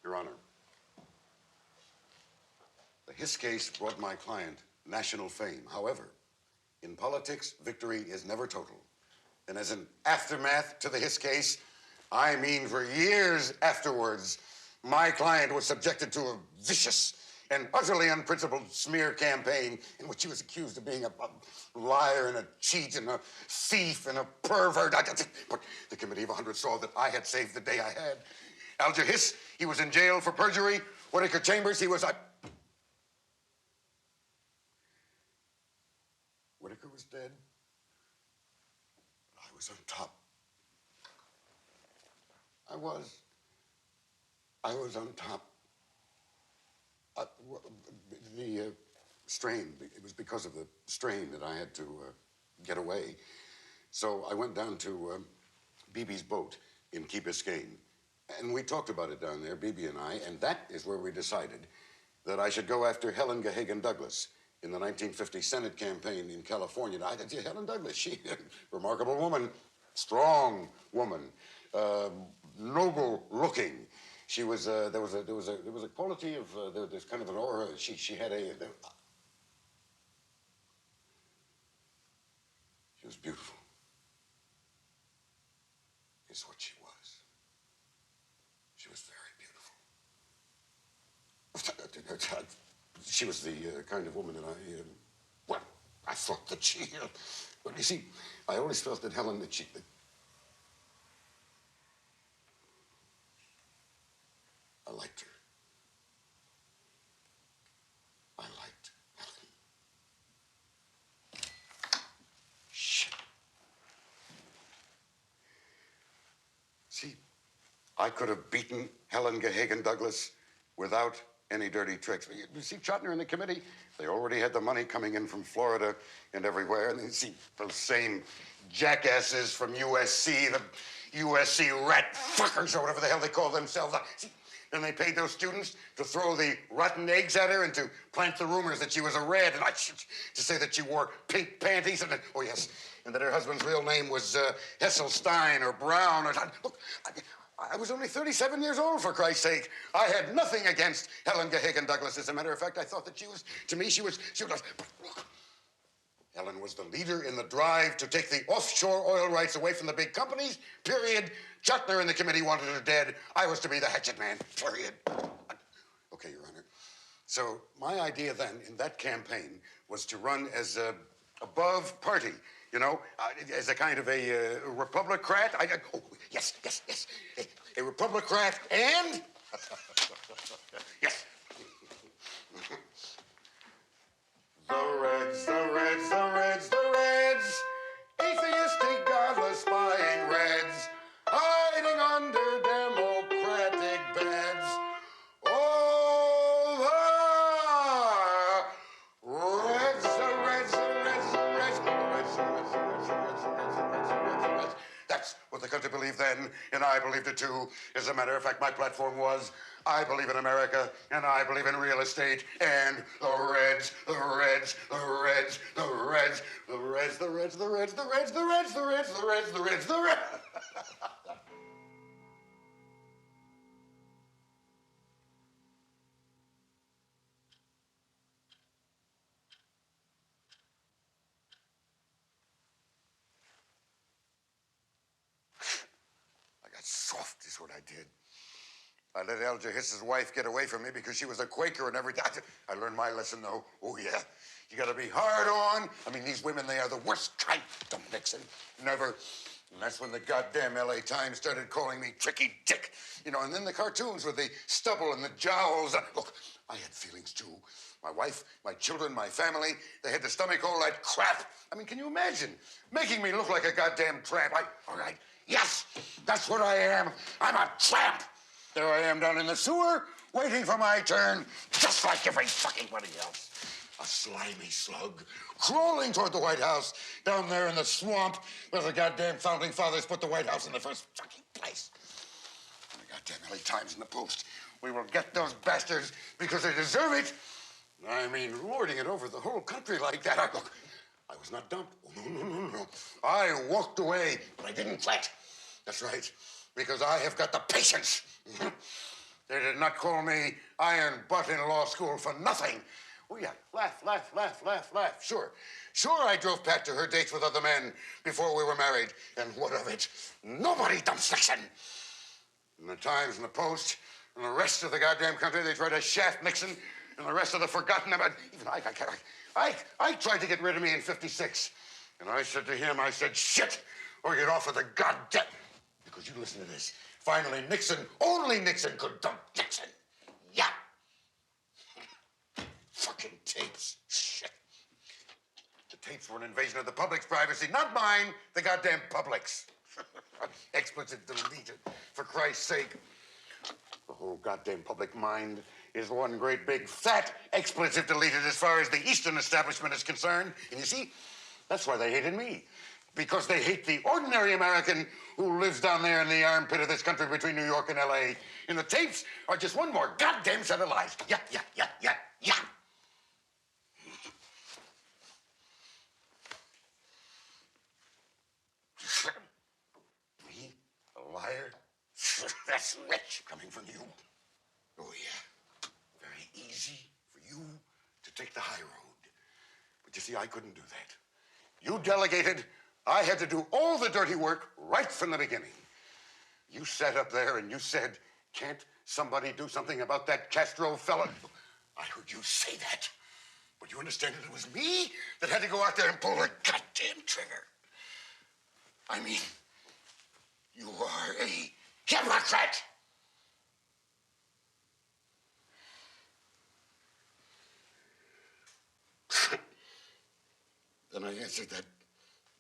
Your Honor, the Hiss case brought my client national fame. However, in politics, victory is never total. And as an aftermath to the Hiss case, I mean for years afterwards, my client was subjected to a vicious and utterly unprincipled smear campaign in which he was accused of being a liar and a cheat and a thief and a pervert. But the Committee of 100 saw that I had saved the day I had. Alger Hiss, he was in jail for perjury. Whittaker Chambers, he was... Whittaker was dead. I was on top. I was on top. The strain, it was because of the strain that I had to get away. So I went down to BB's boat in Key Biscayne. And we talked about it down there, BB and I, and that is where we decided that I should go after Helen Gahagan Douglas in the 1950 Senate campaign in California. Helen Douglas, she, remarkable woman, strong woman, noble looking. She was, there was a quality of, there's kind of an aura. She had a, she was beautiful. Is what she was. She was very beautiful. She was the kind of woman that well, I thought that she, but you see, I always felt that Helen, that I liked her. I liked Helen. Shit. See, I could have beaten Helen Gahagan Douglas without any dirty tricks. You see, Chotiner and the committee, they already had the money coming in from Florida and everywhere. And you see those same jackasses from USC, the USC rat fuckers or whatever the hell they call themselves. See, and they paid those students to throw the rotten eggs at her and to plant the rumors that she was a red and to say that she wore pink panties and, oh yes, and that her husband's real name was Hesselstein or Brown or, look, I was only 37 years old, for Christ's sake. I had nothing against Helen Gahagan Douglas. As a matter of fact, I thought that she was, Helen was the leader in the drive to take the offshore oil rights away from the big companies, period. Chotiner and the committee wanted her dead. I was to be the hatchet man, period. Okay, Your Honor. So my idea then in that campaign was to run as a above party, you know, as a kind of a Republicrat. Oh, yes. A Republicrat and... yes. The Reds, atheistic, godless, spying Reds, hiding under Democratic beds. Oh, the Reds. That's what the country believed then, and I believed it too. As a matter of fact, my platform was, I believe in America, and I believe in real estate, and the Reds. I got soft, is what I did. I let Alger Hiss's wife get away from me because she was a Quaker and everything. I learned my lesson, though. Oh, yeah. You gotta be hard on. I mean, these women, they are the worst kind. Dumb Nixon. Never. And that's when the goddamn LA Times started calling me Tricky Dick. You know, and then the cartoons with the stubble and the jowls. Look, I had feelings, too. My wife, my children, my family, they had to stomach all that crap. I mean, can you imagine? Making me look like a goddamn tramp. All right. Yes, that's what I am. I'm a tramp. There I am down in the sewer, waiting for my turn, just like every fucking body else. A slimy slug, crawling toward the White House, down there in the swamp where the goddamn founding fathers put the White House in the first fucking place. And the goddamn LA Times and the Post. We will get those bastards because they deserve it. I mean, lording it over the whole country like that. Look, I was not dumped. Oh, no. I walked away, but I didn't fret. That's right, because I have got the patience. They did not call me Iron Butt in law school for nothing. Oh, yeah, laugh. Sure, I drove Pat to her dates with other men before we were married. And what of it? Nobody dumps Nixon. And the Times and the Post and the rest of the goddamn country, they tried to shaft Nixon, and the rest of the forgotten about. Even Ike tried to get rid of me in '56. And I said to him, shit, or get off of the goddamn. Because you listen to this. Finally, Nixon, only Nixon could dump Nixon. Yeah. Fucking tapes. Shit. The tapes were an invasion of the public's privacy, not mine, the goddamn public's. Expletive deleted, for Christ's sake. The whole goddamn public mind is one great big fat expletive deleted as far as the Eastern establishment is concerned. And you see, that's why they hated me. Because they hate the ordinary American who lives down there in the armpit of this country between New York and LA. And the tapes are just one more goddamn set of lies. Yeah. Me? A liar? That's rich coming from you. Oh, yeah. Very easy for you to take the high road. But you see, I couldn't do that. You delegated. I had to do all the dirty work right from the beginning. You sat up there and you said, can't somebody do something about that Castro fella? I heard you say that. But you understand that it was me that had to go out there and pull the goddamn trigger. I mean, you are a Democrat. Then I answered that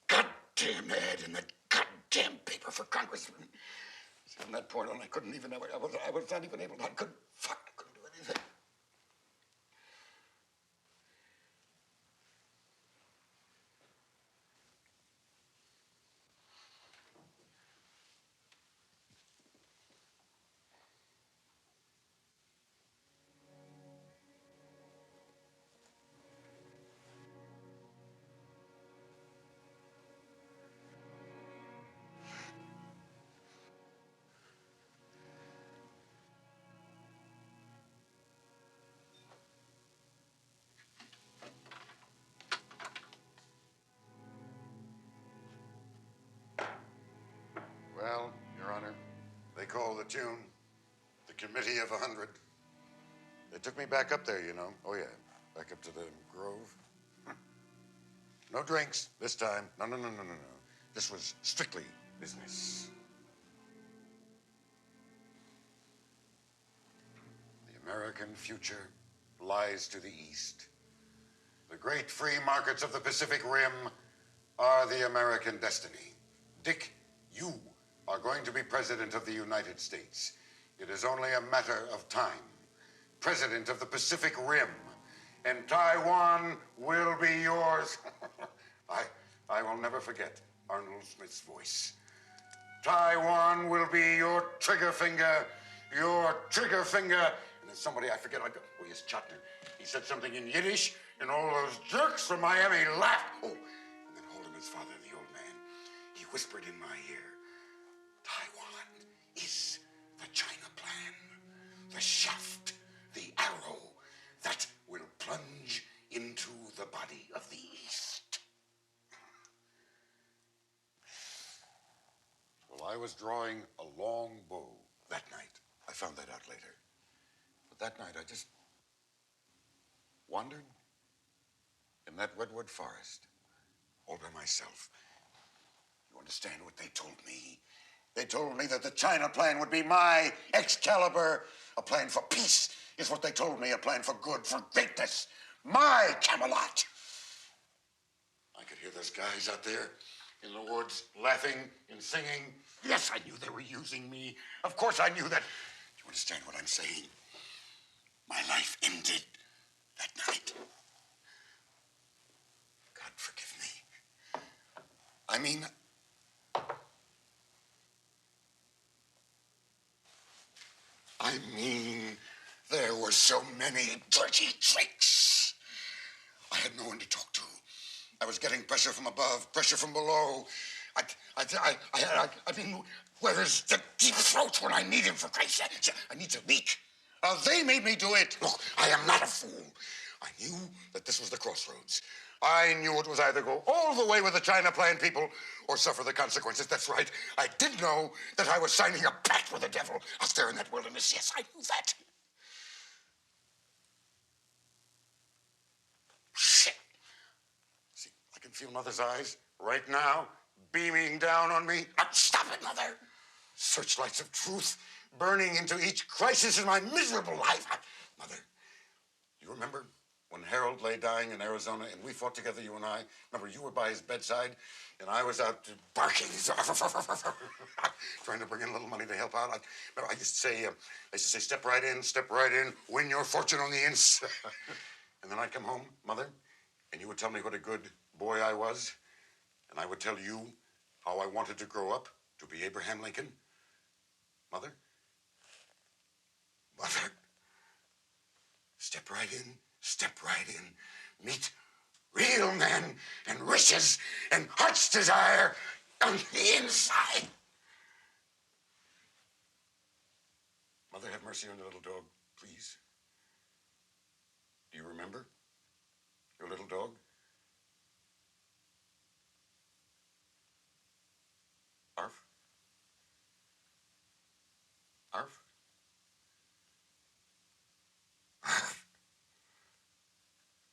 goddamn ad in that goddamn paper for congressman. From that point on, I couldn't even, I was not even able, I couldn't do anything. Well, Your Honor, they call the tune the Committee of 100. They took me back up there, you know. Oh, yeah, back up to the Grove. No drinks this time. No, no, no, no, no, no. This was strictly business. The American future lies to the east. The great free markets of the Pacific Rim are the American destiny. Dick, you are going to be President of the United States. It is only a matter of time. President of the Pacific Rim. And Taiwan will be yours. I will never forget Arnold Smith's voice. Taiwan will be your trigger finger. Your trigger finger. And then somebody, I forget, oh, yes, Chotner. He said something in Yiddish, and all those jerks from Miami laughed. Oh, and then Haldeman's father, the old man, he whispered in my ear, Taiwan is the China plan. The shaft, the arrow that will plunge into the body of the East. Well, I was drawing a long bow that night. I found that out later. But that night I just wandered in that redwood forest all by myself. You understand what they told me? They told me that the China plan would be my Excalibur. A plan for peace is what they told me. A plan for good, for greatness. My Camelot. I could hear those guys out there in the woods laughing and singing. Yes, I knew they were using me. Of course I knew that. You understand what I'm saying? My life ended that night. God forgive me. I mean, there were so many dirty tricks. I had no one to talk to. I was getting pressure from above, pressure from below. I mean, where is the deep throat when I need him, for Christ's sake? I need to leak. They made me do it. Look, I am not a fool. I knew that this was the crossroads. I knew it was either go all the way with the China Plan people or suffer the consequences. That's right. I did know that I was signing a pact with the devil out there in that wilderness. Yes, I knew that. Shit. See, I can feel Mother's eyes right now beaming down on me. Stop it, Mother. Searchlights of truth burning into each crisis in my miserable life. Mother, you remember when Harold lay dying in Arizona and we fought together, you and I? Remember, you were by his bedside and I was out barking, trying to bring in a little money to help out. I used to say, step right in, win your fortune on the ins. And then I'd come home, Mother, and you would tell me what a good boy I was, and I would tell you how I wanted to grow up to be Abraham Lincoln. Mother, step right in, meet real men and wishes and heart's desire on the inside. Mother, have mercy on the little dog, please. Do you remember your little dog? Arf? Arf? Arf?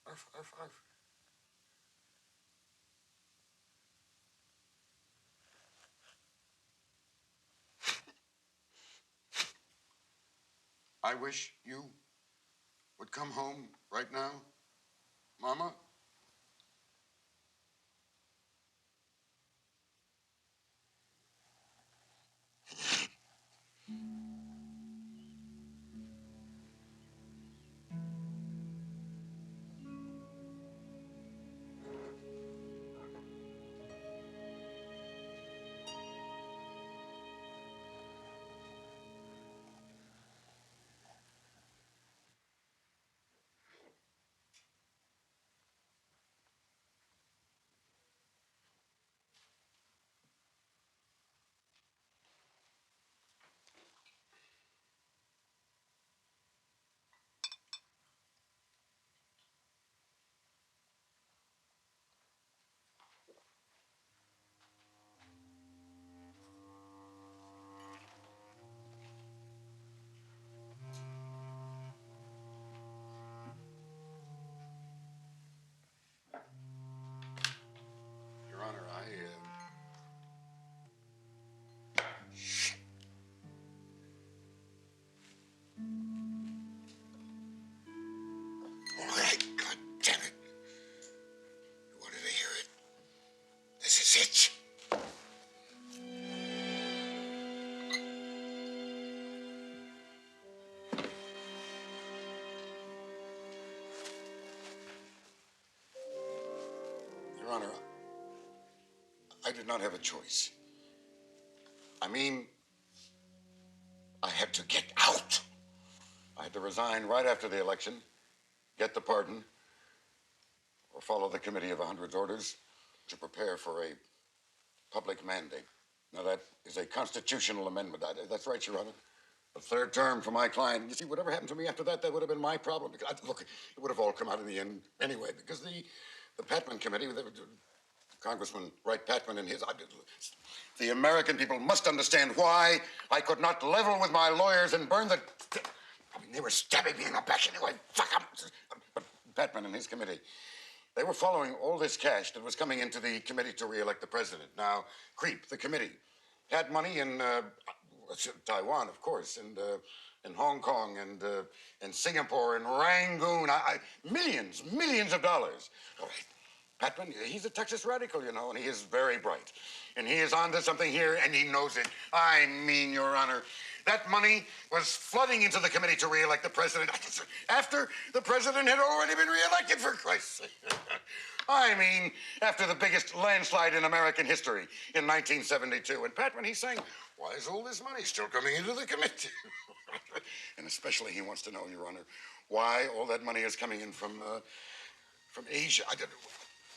Arf, arf, arf. I wish you would come home right now, Mama. did not have a choice. I mean, I had to get out. I had to resign right after the election, get the pardon, or follow the Committee of 100's orders to prepare for a public mandate. Now, that is a constitutional amendment. That's right, Your Honor. A third term for my client. You see, whatever happened to me after that, that would have been my problem. Look, it would have all come out in the end anyway, because the Patman Committee, Congressman Wright Patman and his, the American people must understand why I could not level with my lawyers and burn the, I mean, they were stabbing me in the back anyway. Fuck them. But Patman and his committee, they were following all this cash that was coming into the committee to re-elect the president. Now, CREEP, the committee, had money in Taiwan, of course, and in Hong Kong and Singapore and Rangoon. Millions of dollars. All right. Patman, he's a Texas radical, you know, and he is very bright. And he is onto something here, and he knows it. I mean, Your Honor, that money was flooding into the committee to re-elect the president after the president had already been re-elected, for Christ's sake. I mean, after the biggest landslide in American history in 1972. And Patman, he's saying, why is all this money still coming into the committee? And especially he wants to know, Your Honor, why all that money is coming in from Asia.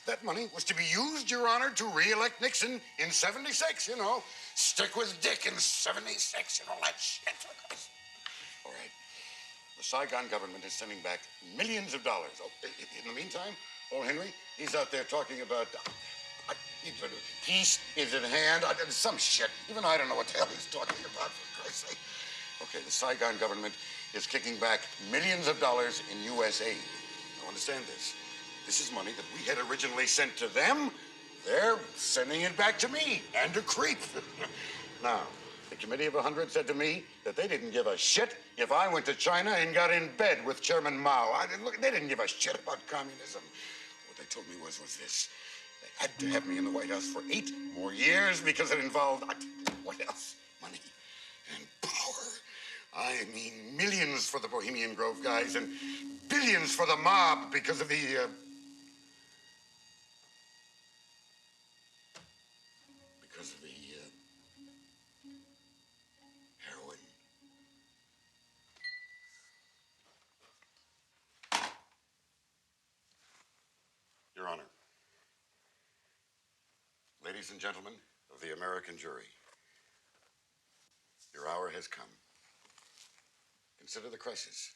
That money was to be used, Your Honor, to re-elect Nixon in 76, you know. Stick with Dick in 76 and all that shit. All right. The Saigon government is sending back millions of dollars. Oh, in the meantime, old Henry, he's out there talking about peace is at hand. Some shit. Even I don't know what the hell he's talking about, for Christ's sake. Okay, the Saigon government is kicking back millions of dollars in U.S. aid. Now, understand this. This is money that we had originally sent to them. They're sending it back to me and to CREEP. Now, the Committee of 100 said to me that they didn't give a shit if I went to China and got in bed with Chairman Mao. They didn't give a shit about communism. What they told me was this. They had to have me in the White House for 8 more years because it involved, what else? Money and power. I mean, millions for the Bohemian Grove guys and billions for the mob because of the, heroin. Your Honor, ladies and gentlemen of the American jury, your hour has come. Consider the crisis.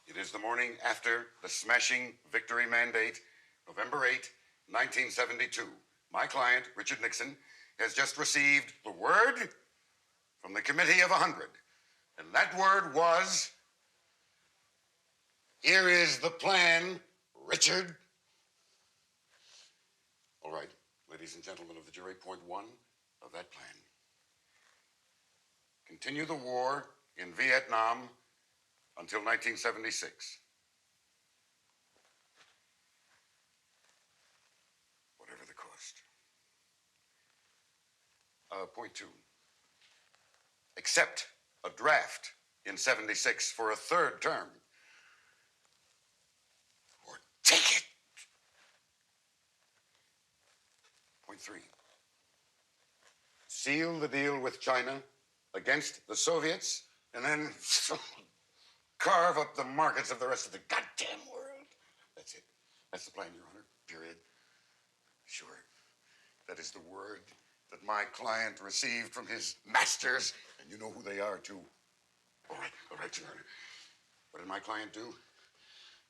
It is the morning after the smashing victory mandate, November 8, 1972. My client, Richard Nixon, has just received the word from the Committee of 100. And that word was, here is the plan, Richard. All right, ladies and gentlemen of the jury, point 1 of that plan. Continue the war in Vietnam until 1976. Whatever the cost. Point 2. Accept a draft in 76 for a 3rd term. Or take it. Point 3. Seal the deal with China against the Soviets, and then carve up the markets of the rest of the goddamn world. That's it. That's the plan, Your Honor. Period. Sure. That is the word that my client received from his masters, and you know who they are, too. All right, Your Honor. What did my client do?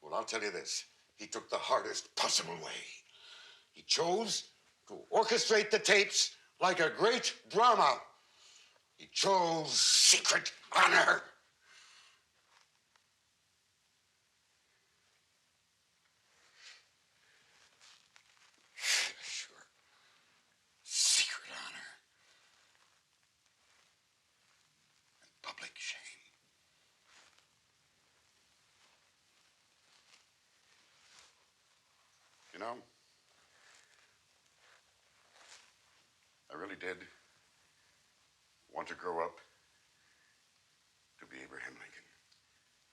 Well, I'll tell you this. He took the hardest possible way. He chose to orchestrate the tapes like a great drama. He chose secret honor. Sure. Secret honor. And public shame. You know, I really did want to grow up to be Abraham Lincoln.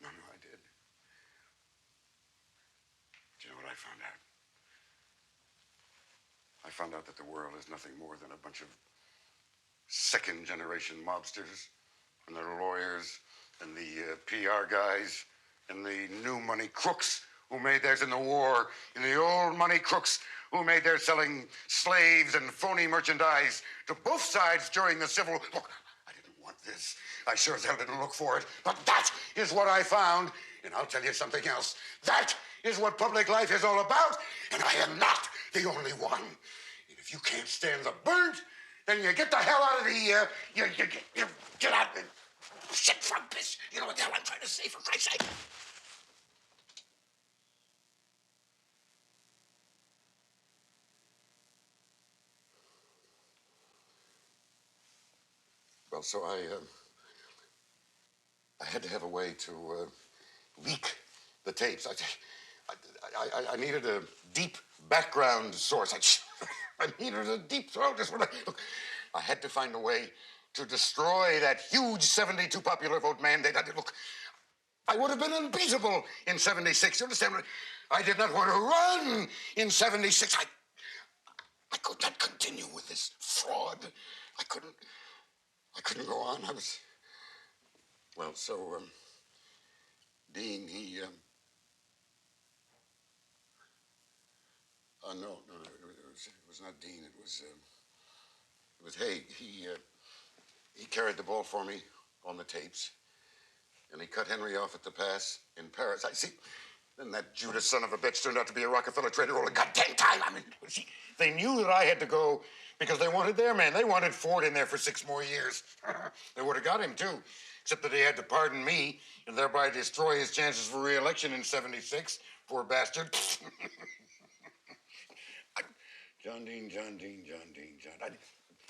No, I did. But you know what I found out? I found out that the world is nothing more than a bunch of second-generation mobsters and their lawyers and the PR guys and the new money crooks who made theirs in the war and the old money crooks who made theirs selling slaves and phony merchandise to both sides during the Civil War. Look, I didn't want this. I sure as hell didn't look for it. But that is what I found. And I'll tell you something else. That is what public life is all about. And I am not the only one. And if you can't stand the burnt, then you get the hell out of the, you get out and shit from piss. You know what the hell I'm trying to say, for Christ's sake? Well, so I had to have a way to leak the tapes. I needed a deep background source. I needed a deep throat. Look, I had to find a way to destroy that huge 72 popular vote mandate. Look, I would have been unbeatable in 76. You understand? I did not want to run in 76. I could not continue with this fraud. I couldn't go on. Well, so, Dean, no, it was not Dean. It was Haig. He carried the ball for me on the tapes, and he cut Henry off at the pass in Paris. I see. Then that Judas son of a bitch turned out to be a Rockefeller trader all the goddamn time. I mean, see, they knew that I had to go because they wanted their man. They wanted Ford in there for 6 more years. They would have got him, too, except that he had to pardon me and thereby destroy his chances for re-election in 76. Poor bastard. John Dean.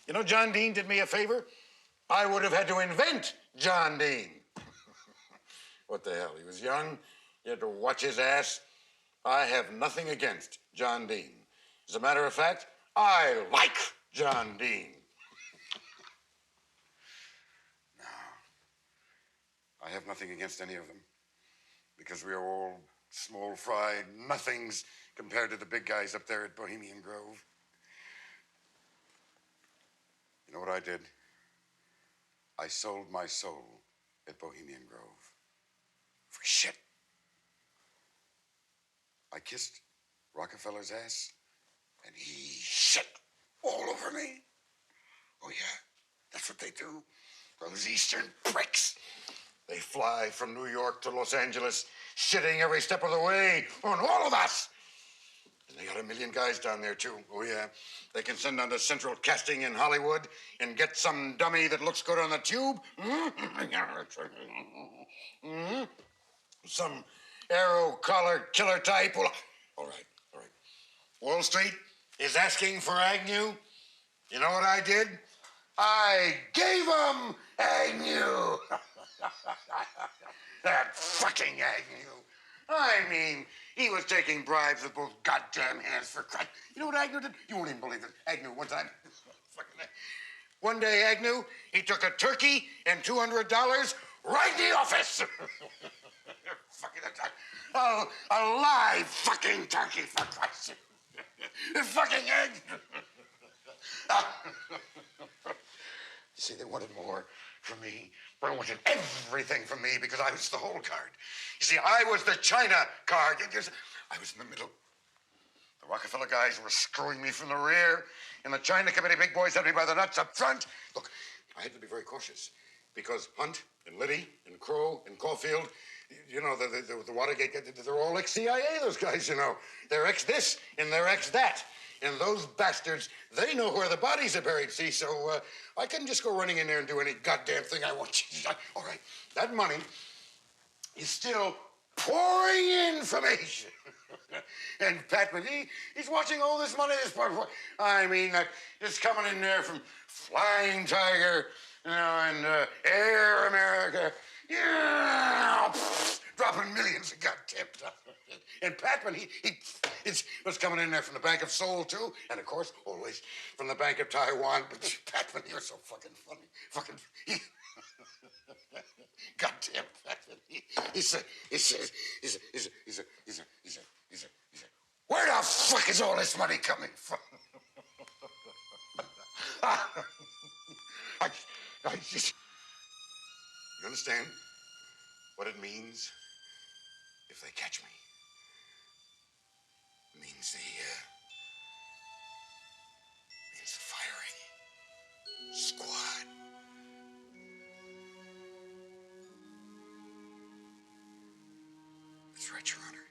You know, John Dean did me a favor. I would have had to invent John Dean. What the hell? He was young. He had to watch his ass. I have nothing against John Dean. As a matter of fact, I like John Dean. No. I have nothing against any of them because we are all small fry nothings compared to the big guys up there at Bohemian Grove. You know what I did? I sold my soul at Bohemian Grove. For shit. I kissed Rockefeller's ass, and he shit all over me. Oh, yeah, that's what they do. Those Eastern pricks. They fly from New York to Los Angeles, shitting every step of the way on all of us. And they got 1 million guys down there, too. Oh, yeah. They can send on to Central Casting in Hollywood and get some dummy that looks good on the tube. Some arrow collar killer type. Well, all right. Wall Street is asking for Agnew. You know what I did? I gave him Agnew. That fucking Agnew. I mean, he was taking bribes with both goddamn hands for Christ. You know what Agnew did? You won't even believe it. Agnew, one day, Agnew, he took a turkey and $200 right in the office. A live fucking turkey, for Christ's sake. Fucking Agnew. You see, they wanted more from me. They wanted everything from me because I was the whole card. You see, I was the China card. I was in the middle. The Rockefeller guys were screwing me from the rear, and the China Committee big boys had me by the nuts up front. Look, I had to be very cautious because Hunt and Liddy and Crow and Caulfield, you know, the Watergate, they're all ex-CIA, those guys, you know. They're ex-this and they're ex-that. And those bastards, they know where the bodies are buried, see? So I couldn't just go running in there and do any goddamn thing I want. All right, that money is still pouring in from Asia. And Patman, he's watching all this money. I mean, it's coming in there from Flying Tiger, you know, and Air America. Yeah, dropping millions of goddamn dollars. And Patman, it was coming in there from the Bank of Seoul, too. And, of course, always from the Bank of Taiwan. But Patman, you're so fucking funny. Goddamn Patman. He said, where the fuck is all this money coming from? You understand what it means if they catch me? It means the firing squad. That's right, Your Honor.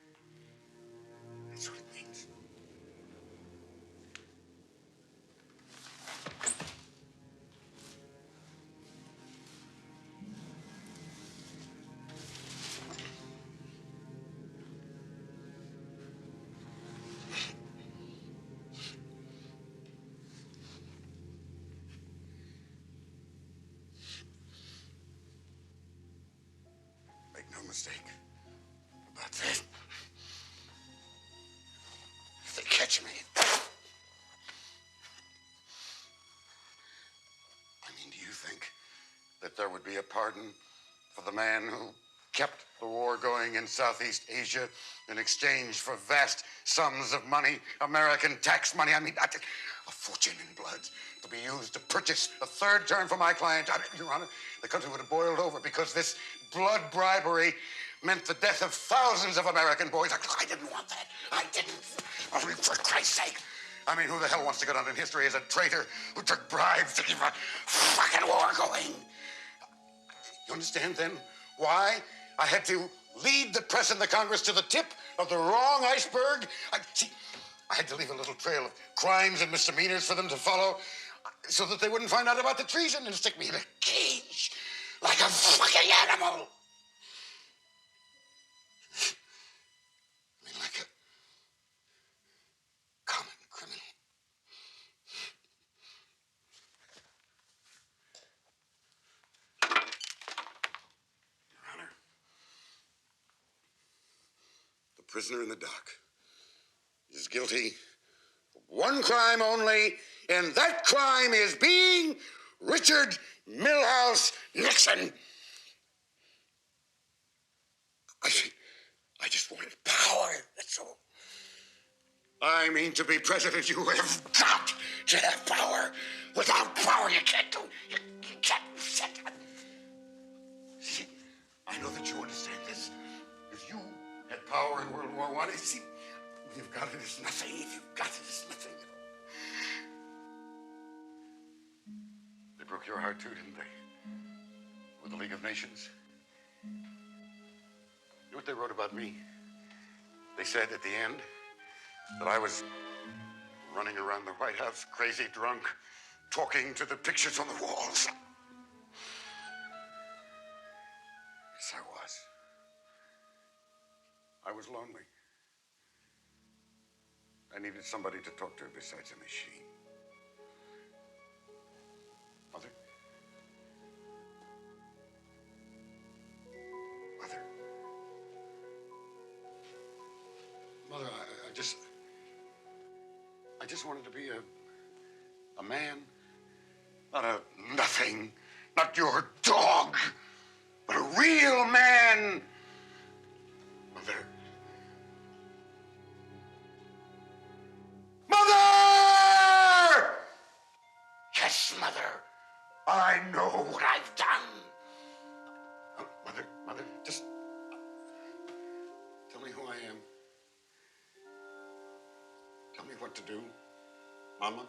That's what it means. Make no mistake about that. If they catch me, do you think that there would be a pardon for the man who kept the war going in Southeast Asia in exchange for vast sums of money, American tax money? A fortune in blood to be used to purchase a third term for my client. Your Honor, the country would have boiled over because this blood bribery meant the death of thousands of American boys. I didn't want that. I didn't. For Christ's sake. Who the hell wants to go down in history as a traitor who took bribes to keep a fucking war going? You understand, then, why I had to lead the press and the Congress to the tip of the wrong iceberg? I had to leave a little trail of crimes and misdemeanors for them to follow so that they wouldn't find out about the treason and stick me in a cage like a fucking animal. Like a common criminal. Your Honor, the prisoner in the dock is guilty of one crime only, and that crime is being Richard Milhouse Nixon. I just wanted power, that's all. To be president, you have got to have power. Without power, you can't do. You can't set. See, I know that you understand this. If you had power in World War I, see, you've got it as nothing. If you've got it as nothing. They broke your heart too, didn't they? With the League of Nations. You know what they wrote about me? They said at the end that I was running around the White House, crazy drunk, talking to the pictures on the walls. Yes, I was. I was lonely. I needed somebody to talk to besides a machine. Mother? Mother? Mother, I just wanted to be a man. Not a nothing. Not your dog. But a real man. Mother. Mother! Yes, Mother. I know what I've done. Mother, just tell me who I am. Tell me what to do. Mama?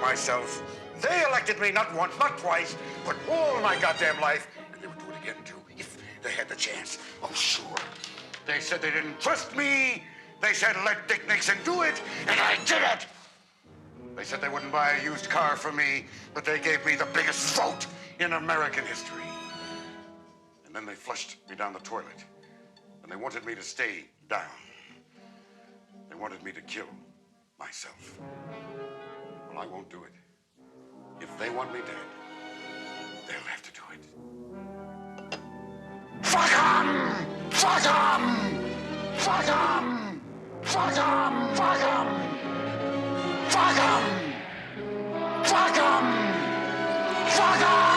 Myself. They elected me not once, not twice, but all my goddamn life. And they would do it again, too, if they had the chance. Oh, sure. They said they didn't trust me. They said, let Dick Nixon do it, and I did it. They said they wouldn't buy a used car for me, but they gave me the biggest vote in American history. And then they flushed me down the toilet, and they wanted me to stay down. They wanted me to kill myself. Well, I won't do it. If they want me dead, they'll have to do it. Fuck 'em! Fuck 'em! Fuck 'em! Fuck 'em! Fuck 'em! Fuck 'em! Fuck 'em! Fuck 'em!